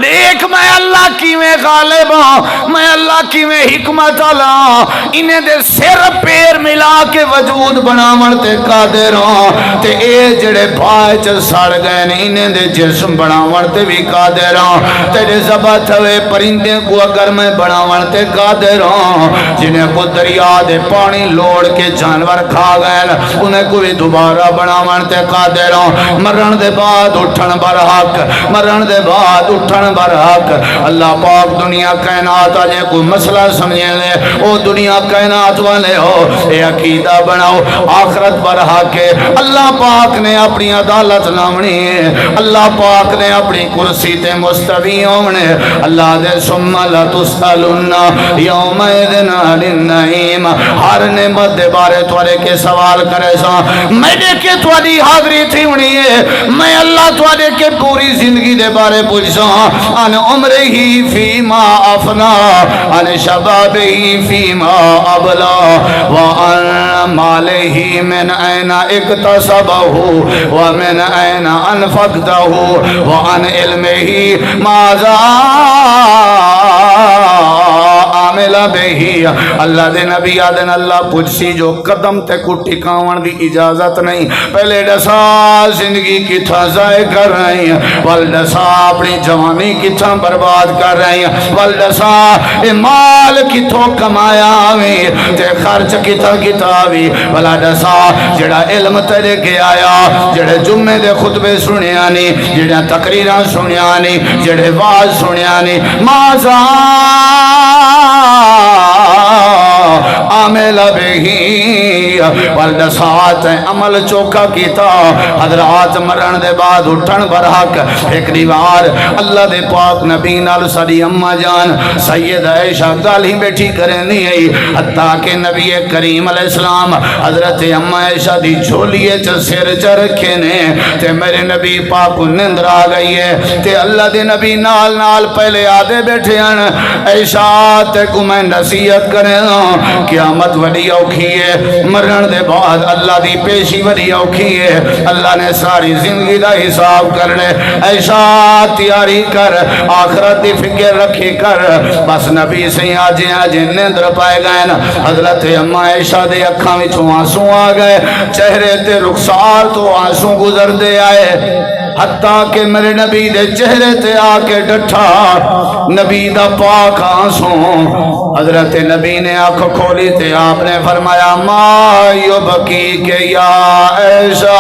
دیکھ میں اللہ کی میں غالب ہوں میں اللہ کی میں حکمت اللہ انہیں دے سر پیر ملا کے وجود بنا مرتے قادر ہوں تے اے جڑے بھائچ سڑ گئے انہیں دے جسم بنا مرتے بھی قادر ہوں تیرے زبط ہوئے پرندے کو اگر میں بنا مرتے قادر ہوں جنہیں کو دریا دے پانی لوڑ کے جانور کھا گئے انہیں کو بھی دوبارہ بنا مرتے قادر ہوں مرن دے بعد اٹھن برحق مرن دے بعد اٹھن برحق اللہ پاک دنیا کائنات آجے کوئی مسئلہ سمجھے لے او دنیا کائنات والے ہو اے عقیدہ بناؤ آخرت برحق ہے اللہ پاک نے اپنی عدالت نامنی ہے اللہ پاک نے اپنی کرسی تے مستوی ہونے اللہ دے سم لا تسألن یوم اذن عن النعیم ہر نعمت دے بارے توارے کے سوال کرے سا میں نے کہ تواری حاضری تھی ہونی ہے میں اللہ توارے کے پوری زندگی دے بارے پوچھ سا ان عمرہی فیما افنا ان شبابہی فیما ابلا وان مالہی من این اکتصبہو ومن این انفقتہو وان علمہی ماذا عامل بہی اللہ دے نبی آدن اللہ پوچھسی جو قدم تے کو ٹکاون دی اجازت نہیں پہلے ڈسا زندگی کی تھا ضائع کر رہی ہیں والڈسا اپنی جوانی کی تھا برباد کر رہی ہیں والڈسا مال کی تھو کمایا آوی تے خرچ کی تھا کتابی والڈسا جڑا علم تیرے کے آیا جڑے جمعے دے خطبے سنے آنی جڑے تقریران سنے آنی جڑے واز سنے آنی مازا عامل بہی والدسات عمل چوکا کیتا حضرات مرن دے بعد اٹھن برحق ایک دیوار اللہ دے پاک نبی نال ساری اممہ جان سید عائشہ گال ہی بیٹھی کریں نہیں ہے حتیٰ کہ نبی کریم علیہ السلام حضرت اممہ عائشہ دی جھولیے سر رکھے نے تے میرے نبی پاک نندر آ گئی ہے تے اللہ دے نبی نال نال پہلے آدھے بیٹھے ہیں عائشہ تے کو میں نصیحت کریں قیامت وڈی اوکھی ہے مرن دے بعد اللہ دی پیشی وڈی اوکھی ہے اللہ نے ساری زندگی دا حساب کرنے ایسا تیاری کر آخرت دی فکر رکھی کر بس نبی سے آجے نیندر پائے گئے حضرت اماں عائشہ دے اکھاں وچوں آنسو آ گئے چہرے تے رخسار تو آنسو گزر دے آئے حتیٰ کہ میرے نبی دے چہرے تے آ کے ڈٹھا نبی دا پاک آنسو حضرت نبی نے آنکھ کھولی تے آپ نے فرمایا ما یبکی کے یا عائشہ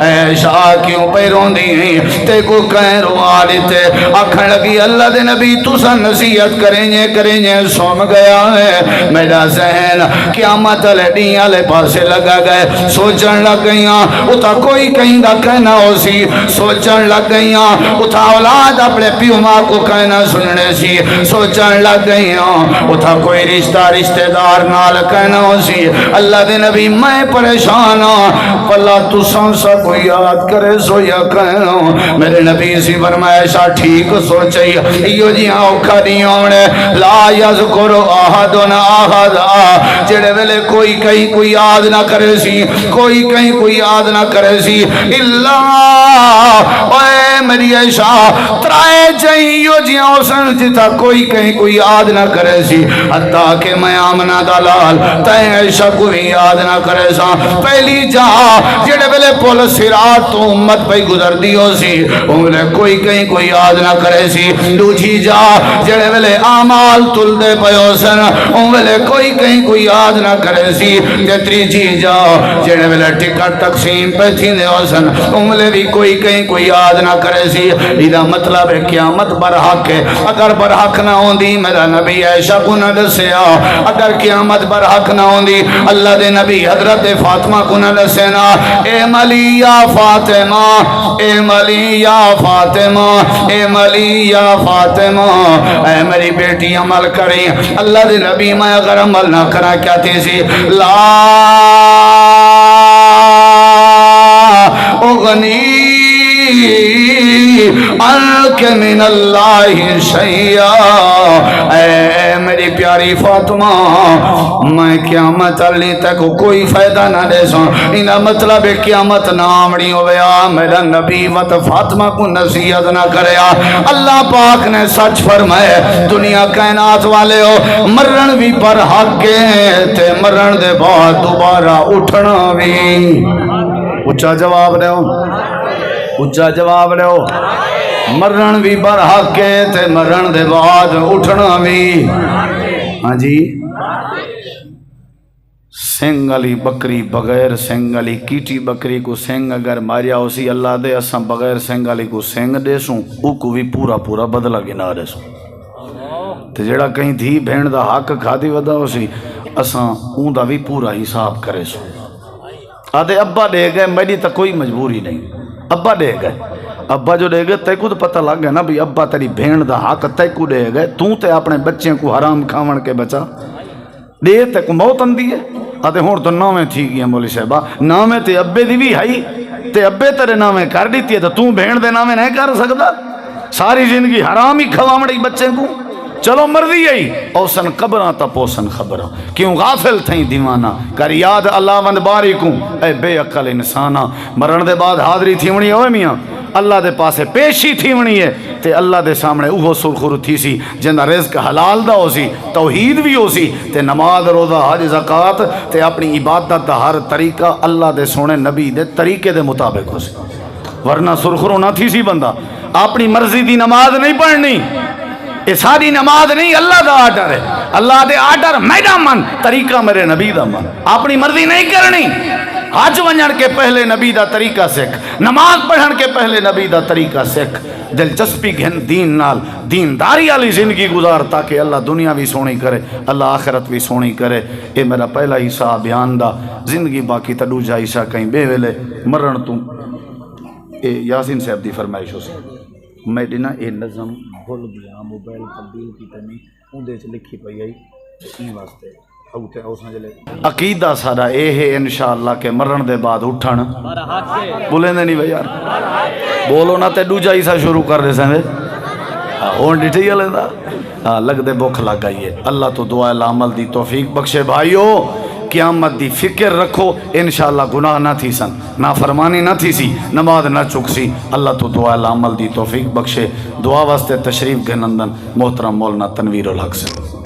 عائشہ کیوں پیرون دی تے کو کہیں روالی تے آنکھن لگی اللہ دے نبی تو سا نصیحت کریں سوم گیا ہے میرا ذہن قیامت لڑیاں لے پاسے لگا گئے سوچن لگ گئیاں اتا کوئی کہیں دا کہنا ہو سی سوچن لگ گئیاں اتا اولاد اپنے پیو ماں کو کہنا سننے سی سوچن لگ گئیاں اتا کوئی رشتہ دار نال کہنا ہو سی اللہ دے نبی میں پریشان ہوں پلا تساں سا کوئی یاد کرے سو یا کہوں میرے نبی سی فرمایا عائشہ ٹھیک سوچئی ایو جی اوکھا نہیں ہونے لا یذکر احدن احد جڑے ویلے کوئی کہیں کوئی یاد نہ کرے سی کوئی کہیں کوئی یاد نہ کرے سی الا اے میری عائشہ ترائے چاہیو جی اوسن جتا کوئی کہیں کوئی یاد نہ کرے سی حتیٰ کہ میں آمنہ دلال تائیں عائشہ کوئی یاد نہ کرے سا پہلی جا جڑے ویلے پول سرات تو امت پہ گزر دیو سی انگلے کوئی کہیں کوئی یاد نہ کرے سی دوجھی جا جڑے ویلے آمال تل دے پیو سن انگلے کوئی کہیں کوئی یاد نہ کرے سی تیتری جا جڑے ویلے ٹکٹ تقسیم پہ تھی دے سن انگلے بھی کوئی کہیں کوئی یاد نہ کرے سی ایدہ مطلب ہے قیامت برحق ہے اگر برحق نہ ہوں دی میرا نبی عائشہ کو نہ دسیا اگر قیامت برحق نہ ہوں دی اللہ دے نبی حضرت فاطمہ کو نہ دسینا اے ملی یا فاطمہ اے ملی یا فاطمہ اے ملی یا فاطمہ اے میری بیٹی عمل کریں اللہ دے نبی میں اگر عمل نہ کرا کیا تیسی لا اغنی انک من اللہ شیعہ اے میری پیاری فاطمہ میں قیامت علی تک کوئی فائدہ نہ دے سوں انہا مطلب قیامت نامڑی ہویا میرا نبی وط فاطمہ کو نصیحت نہ کریا اللہ پاک نے سچ فرمائے دنیا کائنات والے ہو مرن بھی پر حق کے تے مرن دے بعد دوبارہ اٹھنا بھی اچھا جواب دے ہو اچھا جواب دے ہو مرن بھی برحق کے تے مرن دے بعد اٹھنا بھی ہاں جی سنگ علی بکری بغیر سنگ علی کیٹی بکری کو سنگ اگر ماریا اسی اللہ دے اساں بغیر سنگ علی کو سنگ دے سوں او کو بھی پورا پورا بدلہ گنا دے سوں تے جڑا کہیں دھی بھین دا حق کھا دی ودا اسی اساں اون دا بھی پورا حساب کرے سوں آدھے ابا دے گئے میری تا کوئی مجبوری نہیں ابا دے گئے ابا جو دے گئے تے کو تو پتہ لگ گیا نا بھی ابا تیری بھین دا حق تے کو دے گئے تو تے اپنے بچیں کو حرام کھاون کے بچا دے تے کو موت اندی ہے آدھے ہون تو نامے تھی گیا مولی صاحبہ نامے تے ابے دی بھی ہائی تے ابے تیرے نامے کر دیتی ہے تو بھین دے نامے نہیں کر سکتا ساری زندگی حرام ہی کھواوڑی بچے کو چلو مرضی آئی اوسن قبران تا پوسن خبران کیوں غافل تھیں دیوانہ کر یاد اللہ وند باری کو اے بے عقل انسانا مرن دے بعد حاضری تھیونی ہوئے میاں اللہ دے پاسے پیشی تھیونی ہے تے اللہ دے سامنے اوہو سرخور تھی سی جندہ رزق حلال دا ہو سی توحید بھی ہو سی تے نماز روزہ حج زکاة تے اپنی عبادت دا ہر طریقہ اللہ دے سونے نبی دے طریقے دے مطابق ہو سی ورنہ سرخور نہ تھی سی بندہ اپنی مرضی دی نماز نہیں پڑھنی یہ ساری نماز نہیں اللہ دا آرڈر ہے اللہ دے آرڈر میرا من طریقہ میرے نبی دا من اپنی مرضی نہیں کرنی حج ونجن کے پہلے نبی دا طریقہ سکھ نماز پڑھن کے پہلے نبی دا طریقہ سکھ دلچسپی گھن دین نال دینداری والی زندگی گزار تاکہ اللہ دنیا بھی سونی کرے اللہ آخرت بھی سونی کرے اے میرا پہلا حصہ بیان دا زندگی باقی تا دوجا حصہ کہیں بے ویلے مرن تو اے یاسین صاحب دی فرمائش ہو سی میں دینا اے نظم بھول گیا موبائل تبدیل کی تنی اندے چ لکھی پئی آئی این واسطے اوتے اوساں جلے عقیدہ سارا اے ہے انشاءاللہ کہ مرن دے بعد اٹھن بولیں دے نہیں بھائی یار بولو نا تے دوجا حصہ شروع کر دے سیں ہون ڈٹھی گلے دا لگ دے بھوک لگ گئی ہے اللہ تو دعا العمل دی توفیق بخشے بھائیو قیامت دی فکر رکھو انشاءاللہ گناہ نہ تھی سن نافرمانی نہ تھی سی نماز نہ چک سی اللہ تو دعا العمل دی توفیق بخشے دعا واسطے تشریف گھنندن محترم مولانا تنویر الحق سے